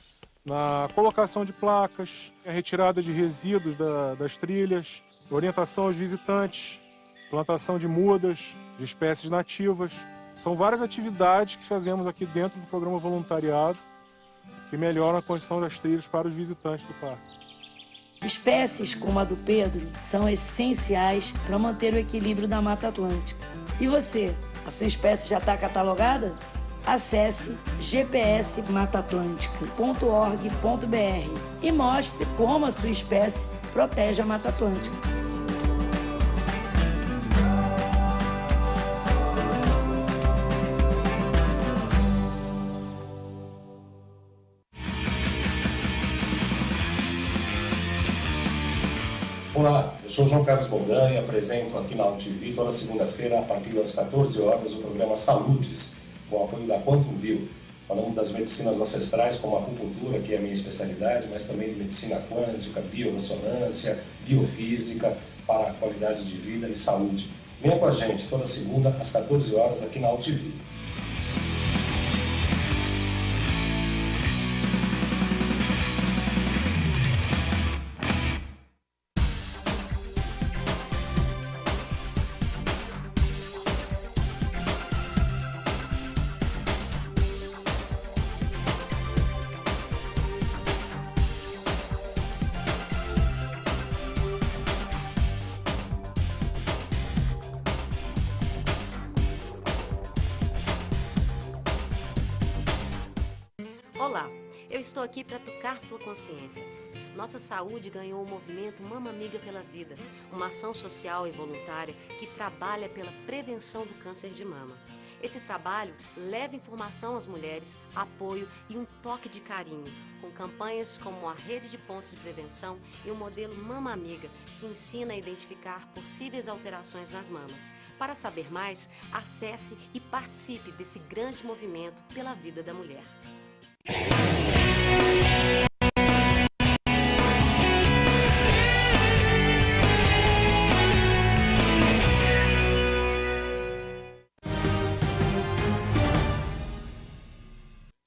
S10: na colocação de placas, a retirada de resíduos das trilhas, orientação aos visitantes, plantação de mudas, de espécies nativas. São várias atividades que fazemos aqui dentro do programa voluntariado que melhoram a condição das trilhas para os visitantes do parque.
S9: Espécies como a do Pedro são essenciais para manter o equilíbrio da Mata Atlântica. E você, a sua espécie já está catalogada? Acesse gpsmataatlântica.org.br e mostre como a sua espécie protege a Mata Atlântica.
S11: Olá, eu sou João Carlos Boldan e apresento aqui na UTV toda segunda-feira, a partir das 14 horas, o programa Saludes, com o apoio da Quantum Bio. Falamos das medicinas ancestrais, como a acupuntura, que é a minha especialidade, mas também de medicina quântica, biorressonância, biofísica, para a qualidade de vida e saúde. Venha com a gente toda segunda, às 14 horas, aqui na UTV.
S12: Olá, eu estou aqui para tocar sua consciência. Nossa saúde ganhou o movimento Mama Amiga pela Vida, uma ação social e voluntária que trabalha pela prevenção do câncer de mama. Esse trabalho leva informação às mulheres, apoio e um toque de carinho, com campanhas como a Rede de Pontos de Prevenção e o modelo Mama Amiga, que ensina a identificar possíveis alterações nas mamas. Para saber mais, acesse e participe desse grande movimento pela vida da mulher.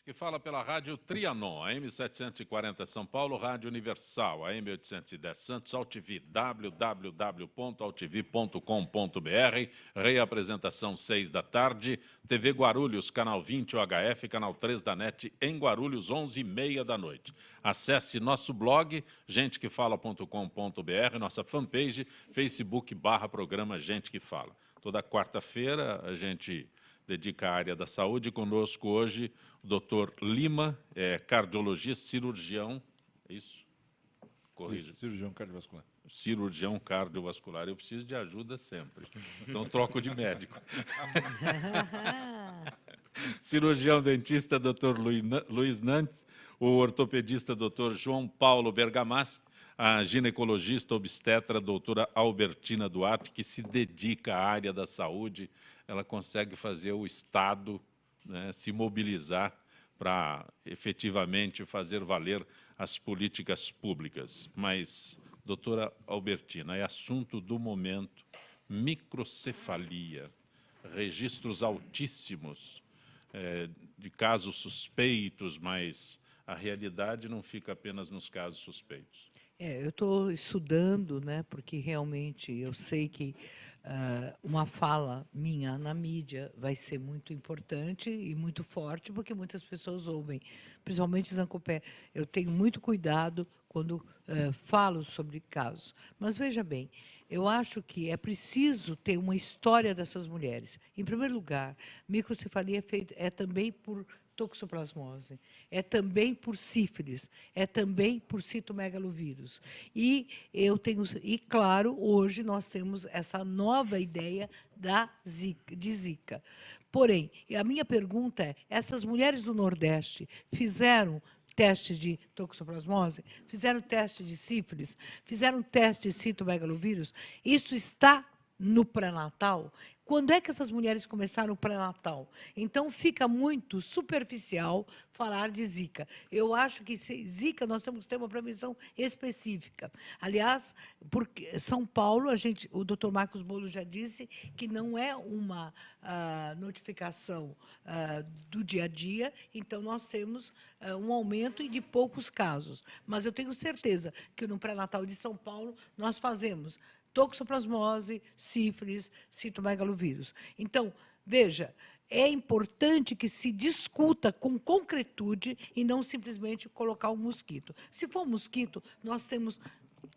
S1: Que fala pela Rádio Trianon, AM 740 São Paulo, Rádio Universal, AM 810 Santos, AltV, www.altv.com.br, reapresentação 6 da tarde, TV Guarulhos, canal 20 UHF, canal 3 da NET, em Guarulhos, 11h30 da noite. Acesse nosso blog, gentequefala.com.br, nossa fanpage, Facebook/programa Gente que Fala. Toda quarta-feira a gente dedica à área da saúde. Conosco hoje o doutor Lima, cardiologista, cirurgião, é isso? Corrija.
S2: Isso, cirurgião cardiovascular.
S1: Cirurgião cardiovascular. Eu preciso de ajuda sempre, então troco de médico. Cirurgião dentista, doutor Luiz Nantes, o ortopedista, doutor João Paulo Bergamaschi, a ginecologista obstetra, doutora Albertina Duarte, que se dedica à área da saúde. Ela consegue fazer o Estado, né, se mobilizar para efetivamente fazer valer as políticas públicas. Mas, doutora Albertina, é assunto do momento, microcefalia, registros altíssimos de casos suspeitos, mas a realidade não fica apenas nos casos suspeitos.
S4: Eu estou estudando, né, porque realmente eu sei que uma fala minha na mídia vai ser muito importante e muito forte, porque muitas pessoas ouvem, principalmente Zancopé. Eu tenho muito cuidado quando falo sobre casos. Mas, veja bem, eu acho que é preciso ter uma história dessas mulheres. Em primeiro lugar, microcefalia é também por toxoplasmose, é também por sífilis, é também por citomegalovírus. E claro, hoje nós temos essa nova ideia de Zika. Porém, a minha pergunta é: essas mulheres do Nordeste fizeram teste de toxoplasmose, fizeram teste de sífilis, fizeram teste de citomegalovírus? Isso está no pré-natal, quando é que essas mulheres começaram o pré-natal? Então, fica muito superficial falar de Zika. Eu acho que Zika nós temos que ter uma prevenção específica. Aliás, porque São Paulo, o Dr. Marcos Bolo já disse que não é uma notificação do dia a dia, então nós temos um aumento e de poucos casos. Mas eu tenho certeza que no pré-natal de São Paulo nós fazemos toxoplasmose, sífilis, citomegalovírus. Então, veja, é importante que se discuta com concretude e não simplesmente colocar um mosquito. Se for mosquito, nós temos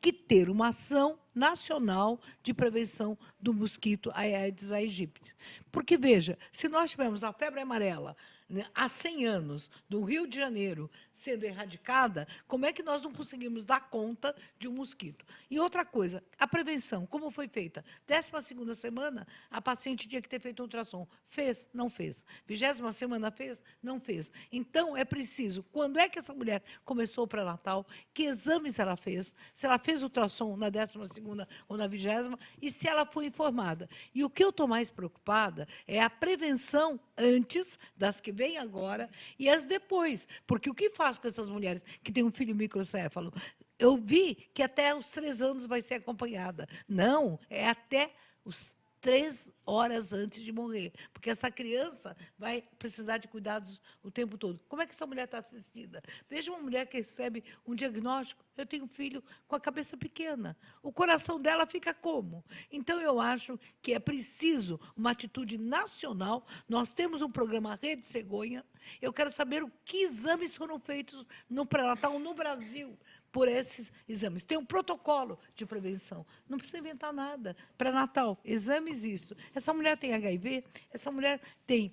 S4: que ter uma ação nacional de prevenção do mosquito Aedes aegypti. Porque, veja, se nós tivermos a febre amarela, né, há 100 anos, do Rio de Janeiro, sendo erradicada, como é que nós não conseguimos dar conta de um mosquito? E outra coisa, a prevenção, como foi feita? 12ª semana, a paciente tinha que ter feito ultrassom. Fez? Não fez. 20ª semana fez? Não fez. Então, é preciso, quando é que essa mulher começou o pré-natal, que exames ela fez, se ela fez ultrassom na 12ª ou na 20ª, e se ela foi informada. E o que eu estou mais preocupada é a prevenção antes das que vêm agora e as depois. Porque o que faz com essas mulheres que têm um filho microcéfalo? Eu vi que até os 3 anos vai ser acompanhada. Não, é até os 3 horas antes de morrer, porque essa criança vai precisar de cuidados o tempo todo. Como é que essa mulher está assistida? Veja uma mulher que recebe um diagnóstico, eu tenho um filho com a cabeça pequena, o coração dela fica como? Então, eu acho que é preciso uma atitude nacional. Nós temos um programa Rede Cegonha, eu quero saber o que exames foram feitos no pré-natal no Brasil, por esses exames. Tem um protocolo de prevenção. Não precisa inventar nada. Pré-natal, exames isso. Essa mulher tem HIV, essa mulher tem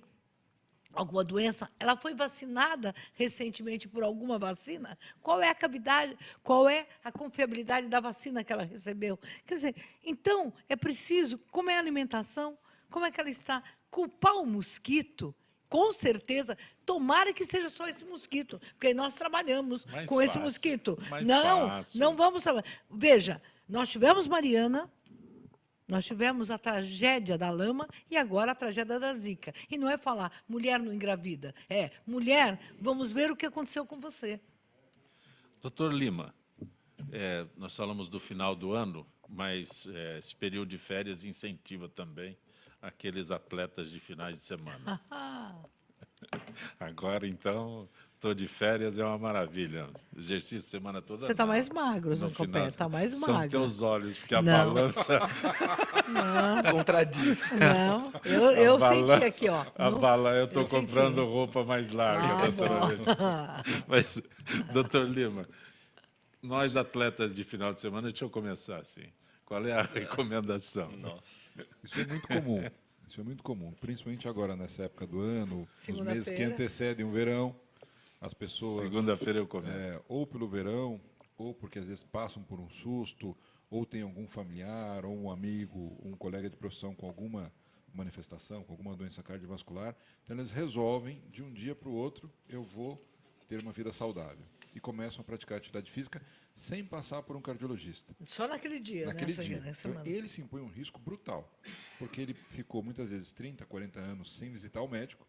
S4: alguma doença, ela foi vacinada recentemente por alguma vacina? Qual é a cavidade, qual é a confiabilidade da vacina que ela recebeu? Quer dizer, então, é preciso, como é a alimentação, como é que ela está? Culpar o mosquito, com certeza, tomara que seja só esse mosquito, porque nós trabalhamos
S1: Mais
S4: com esse
S1: fácil,
S4: mosquito.
S1: mais
S4: Não,
S1: fácil.
S4: não vamos trabalhar. Veja, nós tivemos Mariana, nós tivemos a tragédia da lama e agora a tragédia da Zika. E não é falar, mulher não engravida. É, mulher, vamos ver o que aconteceu com você.
S1: Doutor Lima, nós falamos do final do ano, mas esse período de férias incentiva também aqueles atletas de finais de semana. Agora, então, estou de férias, é uma maravilha. Exercício semana toda.
S4: Você está mais magro, João Copé, está mais magro.
S1: São teus olhos, porque a
S4: Não.
S1: balança...
S4: Não.
S5: Contradiz.
S4: Não, eu senti aqui, ó.
S1: Eu estou comprando roupa mais larga, doutora Vertina.
S4: Bom.
S1: Mas, doutor Lima, nós atletas de final de semana, deixa eu começar assim. Qual é a recomendação?
S3: Nossa.
S2: Isso é muito comum. Isso é muito comum, principalmente agora nessa época do ano, nos meses que antecedem o verão, as pessoas...
S1: Segunda-feira eu começo.
S2: Ou pelo verão, ou porque às vezes passam por um susto, ou tem algum familiar, ou um amigo, um colega de profissão com alguma manifestação, com alguma doença cardiovascular, então eles resolvem, de um dia para o outro, eu vou ter uma vida saudável. E começam a praticar atividade física sem passar por um cardiologista.
S4: Só naquele dia,
S2: naquele
S4: né?
S2: dia.
S4: Nessa
S2: Então, ele se impõe um risco brutal, porque ele ficou muitas vezes 30, 40 anos sem visitar o médico,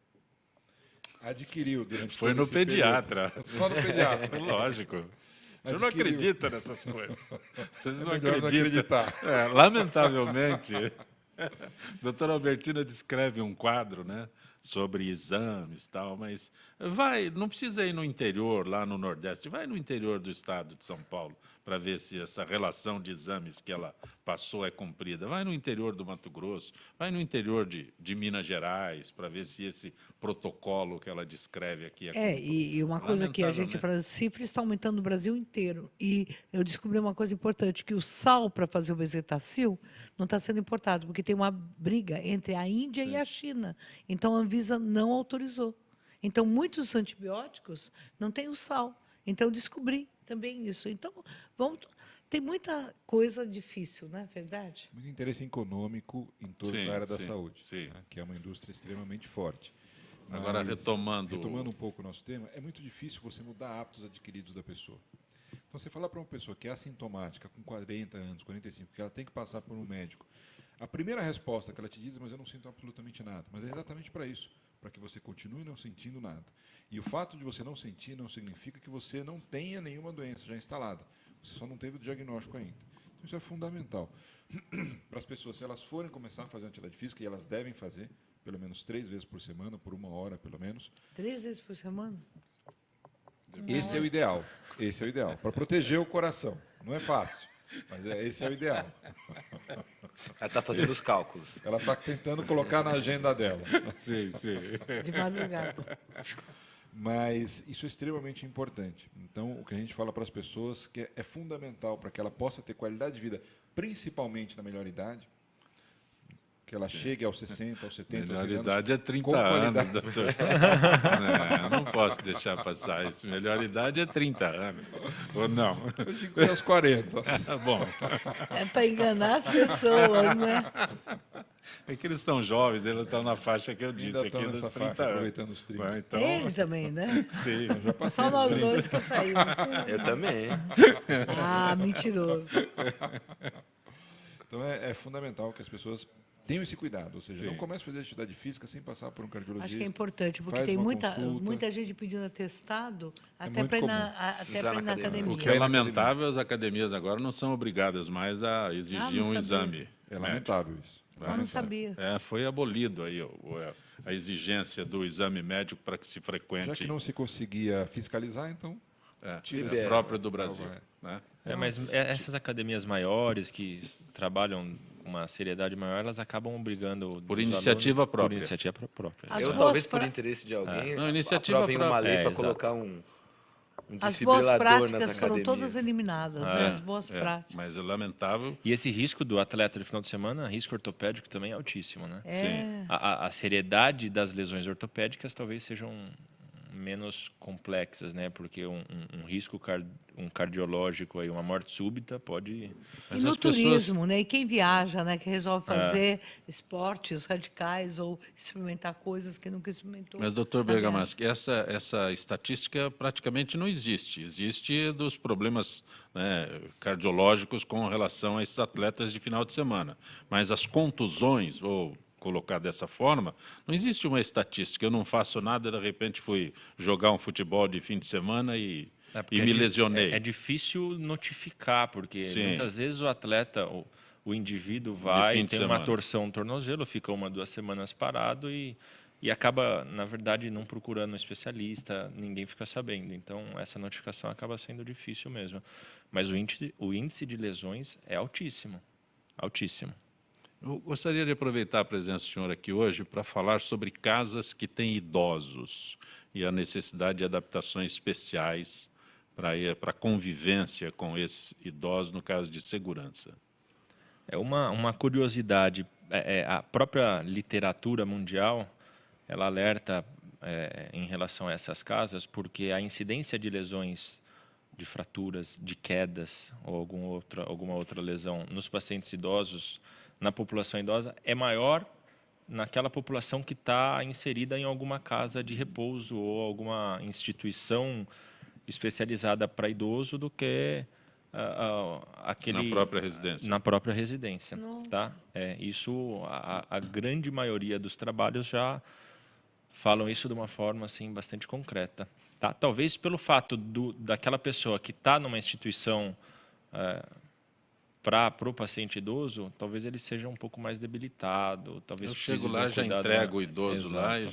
S2: adquiriu durante
S1: Foi
S2: todo
S1: no
S2: esse
S1: pediatra.
S2: período, só no pediatra.
S1: Lógico. O senhor não acredita nessas coisas. Vocês não
S2: melhor não
S1: acreditam.
S2: acreditar.
S1: Lamentavelmente, a doutora Albertina descreve um quadro, né, sobre exames e tal, mas não precisa ir no interior, lá no Nordeste, vai no interior do estado de São Paulo, para ver se essa relação de exames que ela passou é cumprida. Vai no interior do Mato Grosso, vai no interior de Minas Gerais, para ver se esse protocolo que ela descreve aqui é cumprido.
S4: E uma coisa que a gente
S1: Lamentavelmente.
S4: fala, o sífilis está aumentando no Brasil inteiro. E eu descobri uma coisa importante, que o sal para fazer o bezetacil não está sendo importado, porque tem uma briga entre a Índia e a China. Então, a Anvisa não autorizou. Então, muitos antibióticos não têm o sal. Então, eu descobri também isso. Então, tem muita coisa difícil, não é verdade?
S2: Muito interesse econômico em torno
S1: Sim,
S2: da área da
S1: sim,
S2: saúde,
S1: sim.
S2: né, que é uma indústria extremamente forte.
S1: Agora,
S2: Mas,
S1: retomando
S2: um pouco o nosso tema, é muito difícil você mudar hábitos adquiridos da pessoa. Então, você falar para uma pessoa que é assintomática, com 40 anos, 45, que ela tem que passar por um médico, A primeira resposta que ela te diz, mas eu não sinto absolutamente nada. Mas é exatamente para isso, para que você continue não sentindo nada. E o fato de você não sentir não significa que você não tenha nenhuma doença já instalada. Você só não teve o diagnóstico ainda. Então, isso é fundamental. Para as pessoas, se elas forem começar a fazer atividade física, e elas devem fazer, pelo menos 3 vezes por semana, por 1 hora, pelo menos.
S4: 3 vezes por semana?
S2: Esse é o ideal. Esse é o ideal. Para proteger o coração. Não é fácil, mas esse é o ideal.
S5: Ela está fazendo os cálculos.
S2: Ela está tentando colocar na agenda dela.
S1: Sim, sim.
S4: De madrugada.
S2: Mas isso é extremamente importante. Então, o que a gente fala para as pessoas que é fundamental para que ela possa ter qualidade de vida, principalmente na melhor idade, que ela chegue aos 60, aos 70,
S1: Melhor
S2: aos 80
S1: idade é 30
S2: com
S1: anos,
S2: qualidade.
S1: doutor. Não, eu não posso deixar passar isso. Melhor idade é 30 anos. Ou não?
S2: Eu digo que é aos 40.
S1: Bom.
S4: É para enganar as pessoas, né?
S1: É que eles estão jovens, eles estão na faixa que eu
S2: Ainda
S1: disse,
S2: estão
S1: aqui dos
S2: nessa
S1: 30
S2: faixa,
S1: anos.
S2: aproveitando os 30.
S1: Bom, então,
S4: Ele também, né?
S1: sim.
S2: Eu já passei
S4: Só
S2: dos
S4: nós
S2: 30.
S4: dois que saímos.
S5: Eu também.
S4: Ah, mentiroso.
S2: Então, é fundamental que as pessoas tenham esse cuidado. Ou seja,
S1: Sim.
S2: não comece a fazer atividade física sem passar por um cardiologista.
S4: Acho que é importante, porque
S2: faz
S4: tem
S2: uma
S4: muita
S2: consulta.
S4: gente pedindo atestado até
S2: muito
S4: para ir
S2: comum.
S4: até
S5: Entrar
S4: para ir
S5: na
S4: na
S5: academia.
S4: academia.
S1: O que é lamentável, as academias agora não são obrigadas mais a exigir
S4: não
S1: um
S4: sabia.
S1: exame.
S2: É
S1: médico.
S2: lamentável isso.
S4: Eu não sabia.
S1: Foi abolido aí a exigência do exame médico para que se frequente.
S2: Já que não se conseguia fiscalizar, então tira
S1: esse
S2: esse-
S1: próprio do Brasil.
S2: Vai.
S1: Né?
S3: Mas essas academias maiores que trabalham com uma seriedade maior, elas acabam obrigando
S1: Por
S3: os
S1: iniciativa
S3: alunos,
S1: própria.
S3: Por iniciativa própria.
S4: As
S5: Eu,
S4: boas
S5: talvez por
S4: pra-
S5: interesse de alguém,
S1: Não, iniciativa
S5: aprovem uma
S1: própria.
S5: lei para
S3: exato.
S5: colocar um
S4: As boas
S5: desfibrilador nas
S4: práticas
S5: academias.
S4: foram todas eliminadas, né? As boas
S1: É,
S4: práticas.
S1: mas é lamentável.
S3: E esse risco do atleta de final de semana, risco ortopédico também é altíssimo, né?
S4: É.
S3: A seriedade das lesões ortopédicas talvez sejam menos complexas, né? Porque um risco cardiológico, aí, uma morte súbita pode...
S4: E
S1: Mas
S4: no
S1: as pessoas-
S4: turismo, né? E quem viaja, né? Que resolve fazer esportes radicais ou experimentar coisas que nunca experimentou.
S1: Mas, doutor
S4: na
S1: Bergamaschi, essa estatística praticamente não existe. Existe dos problemas, né, cardiológicos com relação a esses atletas de final de semana. Mas as contusões, ou colocar dessa forma, não existe uma estatística. Eu não faço nada, de repente fui jogar um futebol de fim de semana e
S3: porque
S1: me lesionei.
S3: É difícil notificar, porque
S1: Sim.
S3: muitas vezes o atleta, o indivíduo vai,
S1: fim de
S3: tem
S1: semana.
S3: uma torção no tornozelo, fica 1, 2 semanas parado e acaba, na verdade, não procurando um especialista, ninguém fica sabendo. Então, essa notificação acaba sendo difícil mesmo. Mas o índice de lesões é altíssimo, altíssimo.
S1: Eu gostaria de aproveitar a presença do senhor aqui hoje para falar sobre casas que têm idosos e a necessidade de adaptações especiais para a convivência com esses idosos no caso de segurança.
S3: É uma curiosidade. A própria literatura mundial, ela alerta em relação a essas casas, porque a incidência de lesões, de fraturas, de quedas ou alguma outra lesão nos pacientes idosos, na população idosa, é maior naquela população que está inserida em alguma casa de repouso ou alguma instituição especializada para idoso do que aquele...
S1: Na própria residência.
S3: Na própria residência.
S4: Nossa.
S3: Tá? Isso, a grande maioria dos trabalhos já falam isso de uma forma assim, bastante concreta. Tá? Talvez pelo fato daquela pessoa que está numa instituição para o paciente idoso, talvez ele seja um pouco mais debilitado. Talvez
S1: Eu
S3: precise
S1: chego
S3: de um
S1: lá, já
S3: cuidado
S1: entrego
S3: maior.
S1: o idoso lá e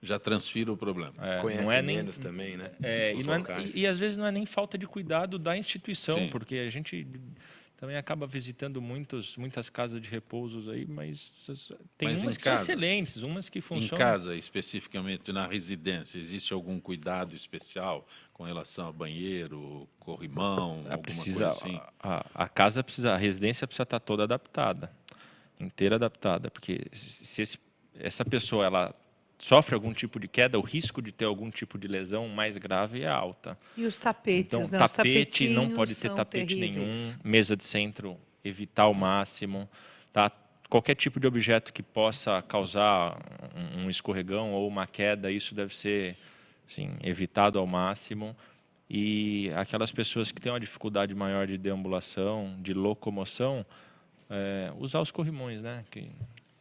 S1: já transfiro o problema.
S5: Conhece
S3: não é nem
S5: menos também, né?
S3: e,
S5: Os
S3: não é,
S5: locais.
S3: e às vezes não é nem falta de cuidado da instituição,
S1: Sim.
S3: porque a gente também acaba visitando muitas casas de repousos aí, mas tem
S1: Mas
S3: umas
S1: em
S3: que são
S1: casa?
S3: excelentes, umas que
S1: Em
S3: funcionam.
S1: casa, especificamente na residência, existe algum cuidado especial com relação a banheiro, corrimão, alguma coisa assim?
S3: A casa precisa, a residência precisa estar toda adaptada, inteira adaptada, porque se essa pessoa ela sofre algum tipo de queda, o risco de ter algum tipo de lesão mais grave é alta.
S4: E os tapetes,
S3: Então,
S4: né? Os
S3: tapete não
S4: tapetinhos
S3: pode ter
S4: são
S3: tapete
S4: terríveis.
S3: nenhum, mesa de centro, evitar ao máximo, tá? Qualquer tipo de objeto que possa causar um escorregão ou uma queda, isso deve ser assim, evitado ao máximo. E aquelas pessoas que têm uma dificuldade maior de deambulação, de locomoção, usar os corrimões, né?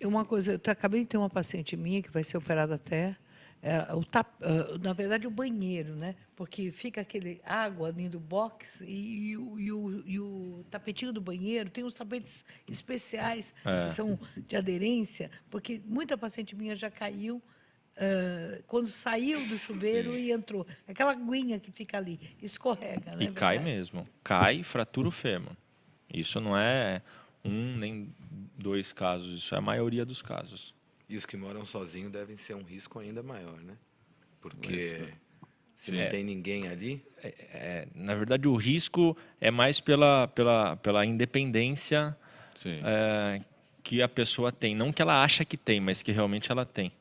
S4: Uma coisa, eu acabei de ter uma paciente minha que vai ser operada até, na verdade, o banheiro, né? Porque fica aquele água ali do box e o tapetinho do banheiro, tem uns tapetes especiais que são de aderência, porque muita paciente minha já caiu quando saiu do chuveiro e entrou. Aquela aguinha que fica ali, escorrega, né?
S3: E cai mesmo. Cai e fratura o fêmur. Isso não é nem 2 casos, isso é a maioria dos casos.
S5: E os que moram sozinhos devem ser um risco ainda maior, né? Porque se não tem ninguém ali...
S3: Na verdade, o risco é mais pela independência que a pessoa tem. Não que ela acha que tem, mas que realmente ela tem.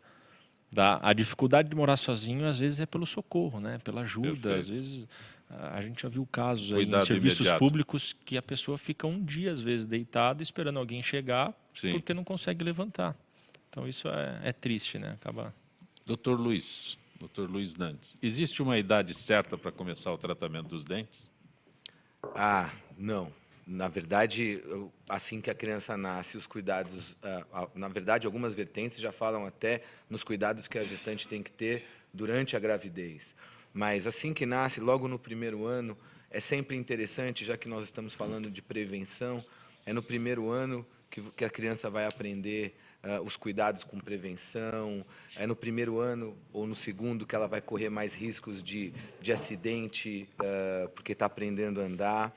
S3: A dificuldade de morar sozinho, às vezes, é pelo socorro, né? Pela ajuda.
S1: Perfeito.
S3: Às vezes, a gente já viu casos aí
S1: Cuidado
S3: em serviços
S1: imediato.
S3: públicos que a pessoa fica um dia, às vezes, deitada, esperando alguém chegar,
S1: Sim.
S3: porque não consegue levantar. Então, isso é triste, né?
S1: Dr. Luiz Nandes, existe uma idade certa para começar o tratamento dos dentes?
S5: Não. Na verdade, assim que a criança nasce, os cuidados... na verdade, algumas vertentes já falam até nos cuidados que a gestante tem que ter durante a gravidez. Mas assim que nasce, logo no primeiro ano, é sempre interessante, já que nós estamos falando de prevenção, é no primeiro ano que a criança vai aprender os cuidados com prevenção, é no primeiro ano ou no segundo que ela vai correr mais riscos de acidente, porque está aprendendo a andar.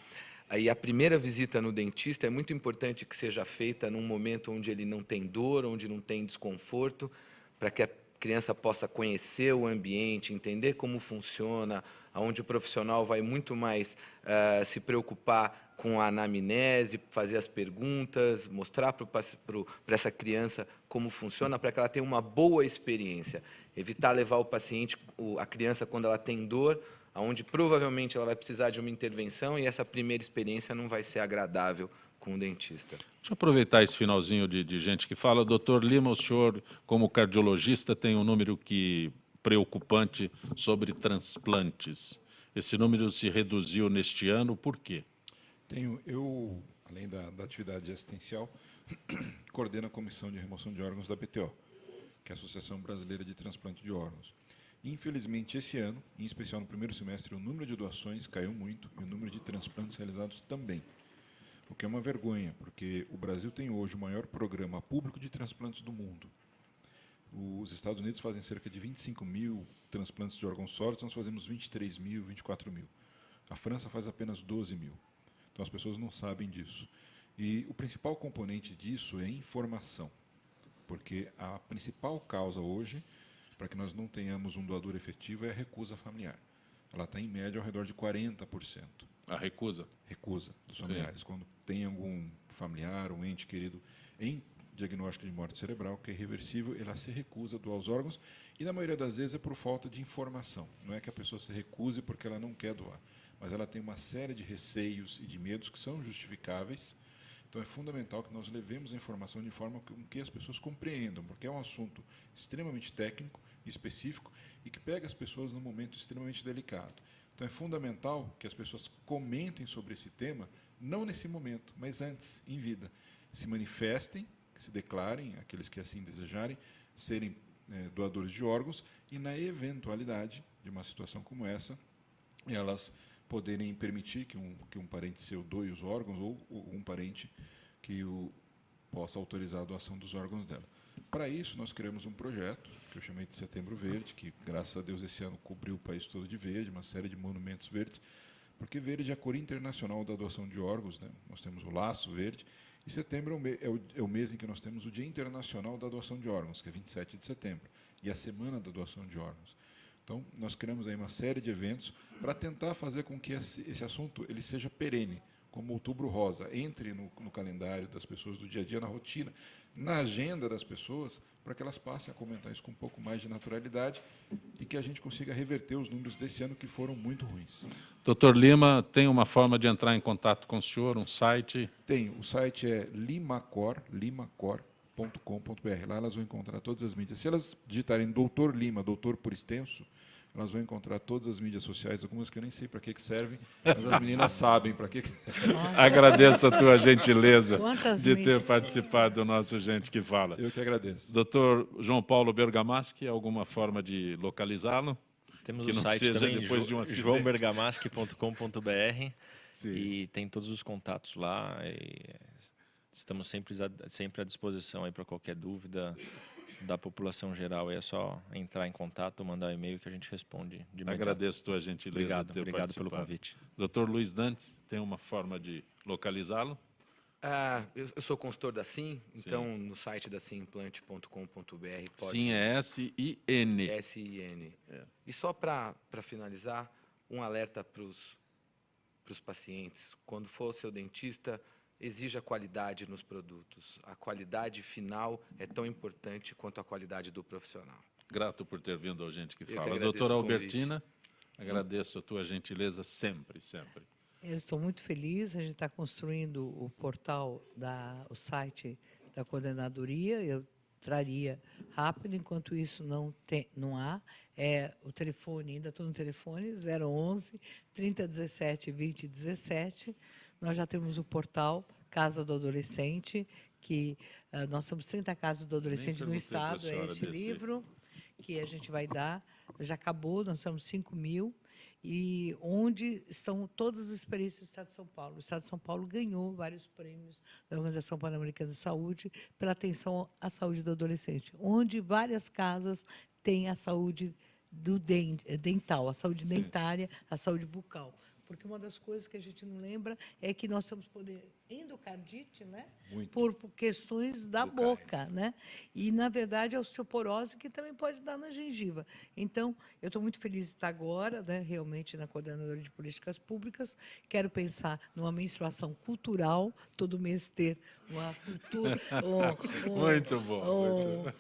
S5: Aí a primeira visita no dentista é muito importante que seja feita num momento onde ele não tem dor, onde não tem desconforto, para que a criança possa conhecer o ambiente, entender como funciona, onde o profissional vai muito mais se preocupar com a anamnese, fazer as perguntas, mostrar para essa criança como funciona, para que ela tenha uma boa experiência. Evitar levar o paciente, a criança, quando ela tem dor, onde provavelmente ela vai precisar de uma intervenção e essa primeira experiência não vai ser agradável com o dentista.
S1: Deixa eu aproveitar esse finalzinho de gente que fala. Doutor Lima, o senhor, como cardiologista, tem um número preocupante sobre transplantes. Esse número se reduziu neste ano, por quê?
S2: Eu, além da atividade assistencial, coordeno a Comissão de Remoção de Órgãos da BTO, que é a Associação Brasileira de Transplante de Órgãos. Infelizmente, esse ano, em especial no primeiro semestre, o número de doações caiu muito e o número de transplantes realizados também. O que é uma vergonha, porque o Brasil tem hoje o maior programa público de transplantes do mundo. Os Estados Unidos fazem cerca de 25 mil transplantes de órgãos sólidos, nós fazemos 23 mil, 24 mil. A França faz apenas 12 mil. Então, as pessoas não sabem disso. E o principal componente disso é informação, porque a principal causa hoje, para que nós não tenhamos um doador efetivo, é a recusa familiar. Ela está, em média, ao redor de 40%.
S1: A recusa?
S2: Recusa dos familiares. Sim. Quando tem algum familiar, um ente querido em diagnóstico de morte cerebral, que é irreversível, ela se recusa a doar os órgãos e, na maioria das vezes, é por falta de informação. Não é que a pessoa se recuse porque ela não quer doar, mas ela tem uma série de receios e de medos que são justificáveis. Então, é fundamental que nós levemos a informação de forma com que as pessoas compreendam, porque é um assunto extremamente técnico, específico, e que pega as pessoas num momento extremamente delicado. Então, é fundamental que as pessoas comentem sobre esse tema, não nesse momento, mas antes, em vida. Se manifestem, se declarem, aqueles que assim desejarem, serem doadores de órgãos, e na eventualidade de uma situação como essa, elas poderem permitir que um parente seu doe os órgãos, ou um parente que possa autorizar a doação dos órgãos dela. Para isso, nós criamos um projeto, que eu chamei de Setembro Verde, que, graças a Deus, esse ano cobriu o país todo de verde, uma série de monumentos verdes, porque verde é a cor internacional da doação de órgãos, né? Nós temos o laço verde, e setembro é o mês em que nós temos o Dia Internacional da Doação de Órgãos, que é 27 de setembro, e a Semana da Doação de Órgãos. Então, nós criamos aí uma série de eventos para tentar fazer com que esse assunto ele seja perene, como Outubro Rosa, entre no calendário das pessoas do dia a dia, na rotina, na agenda das pessoas, para que elas passem a comentar isso com um pouco mais de naturalidade e que a gente consiga reverter os números desse ano que foram muito ruins.
S1: Doutor Lima, tem uma forma de entrar em contato com o senhor, um site?
S2: Tem, o site é limacor.com.br. Lá elas vão encontrar todas as mídias. Se elas digitarem Doutor Lima, doutor por extenso, elas vão encontrar todas as mídias sociais, algumas que eu nem sei para que servem, mas as meninas sabem para que servem.
S1: Agradeço a tua gentileza
S4: Quantas
S1: de
S4: mídias?
S1: ter participado do nosso Gente que Fala.
S2: Eu que agradeço.
S1: Doutor João Paulo Bergamaschi, alguma forma de localizá-lo?
S3: Temos
S1: Que
S3: o
S1: não
S3: site
S1: seja
S3: também,
S1: depois de um acidente.
S3: joãobergamaschi.com.br,
S1: Sim.
S3: e tem todos os contatos lá. E estamos sempre à disposição aí para qualquer dúvida da população geral. É só entrar em contato, mandar um e-mail que a gente responde de imediato.
S1: Agradeço a tua gentileza de ter
S3: Obrigado pelo
S1: participado.
S3: convite.
S1: Doutor Luiz Dantes, tem uma forma de localizá-lo?
S5: Eu sou consultor da SIM, então no site da simimplante.com.br pode...
S1: Sim, é S-I-N.
S5: S-I-N. E só para finalizar, um alerta para os pacientes. Quando for ao seu dentista, exija qualidade nos produtos. A qualidade final é tão importante quanto a qualidade do profissional.
S1: Grato por ter vindo ao Gente que
S5: Eu que
S1: Fala.
S5: agradeço
S1: Doutora
S5: o convite.
S1: Albertina, agradeço a tua gentileza sempre, sempre.
S4: Eu estou muito feliz, a gente está construindo o portal, o site da coordenadoria, eu traria rápido, enquanto isso não há, o telefone, ainda estou no telefone, 011 3017 2017, nós já temos o portal Casa do Adolescente, que nós temos 30 casas do adolescente no estado, é este livro que a gente vai dar, já acabou, nós somos 5.000, e onde estão todas as experiências do Estado de São Paulo. O Estado de São Paulo ganhou vários prêmios da Organização Pan-Americana de Saúde pela atenção à saúde do adolescente, onde várias casas têm a saúde dental, a saúde dentária, a saúde bucal. Porque uma das coisas que a gente não lembra é que nós temos endocardite, né? Por questões da boca, né? E, na verdade, a osteoporose que também pode dar na gengiva. Então, eu estou muito feliz de estar agora, né, realmente, na Coordenadoria de Políticas Públicas. Quero pensar numa menstruação cultural, todo mês ter uma cultura...
S1: Muito bom.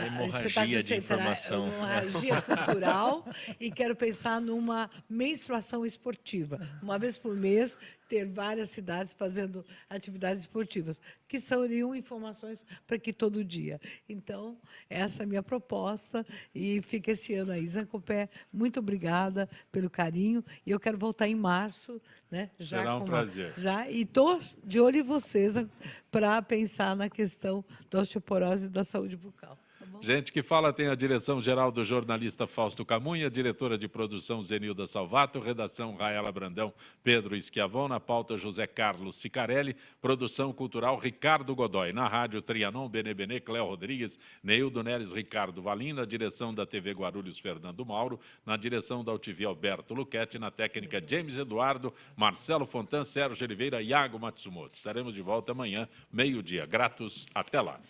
S3: Hemorragia de informação.
S4: Hemorragia cultural, e quero pensar numa menstruação esportiva. Uma vez por mês, ter várias cidades fazendo atividades esportivas, que seriam informações para aqui todo dia. Então, essa é a minha proposta, e fica esse ano aí. Zancopé, muito obrigada pelo carinho, e eu quero voltar em março, né? Já
S1: será um prazer.
S4: E estou de olho em vocês para pensar na questão da osteoporose e da saúde bucal.
S1: Gente que Fala tem a direção-geral do jornalista Fausto Camunha, diretora de produção Zenilda Salvato, redação Raela Brandão, Pedro Schiavon, na pauta José Carlos Sicarelli, produção cultural Ricardo Godoy, na rádio Trianon, Benê, Cléo Rodrigues, Neildo Neres, Ricardo Valim, na direção da TV Guarulhos, Fernando Mauro, na direção da UTV, Alberto Luquete, na técnica James Eduardo, Marcelo Fontan, Sérgio Oliveira e Iago Matsumoto. Estaremos de volta amanhã, meio-dia. Gratos, até lá.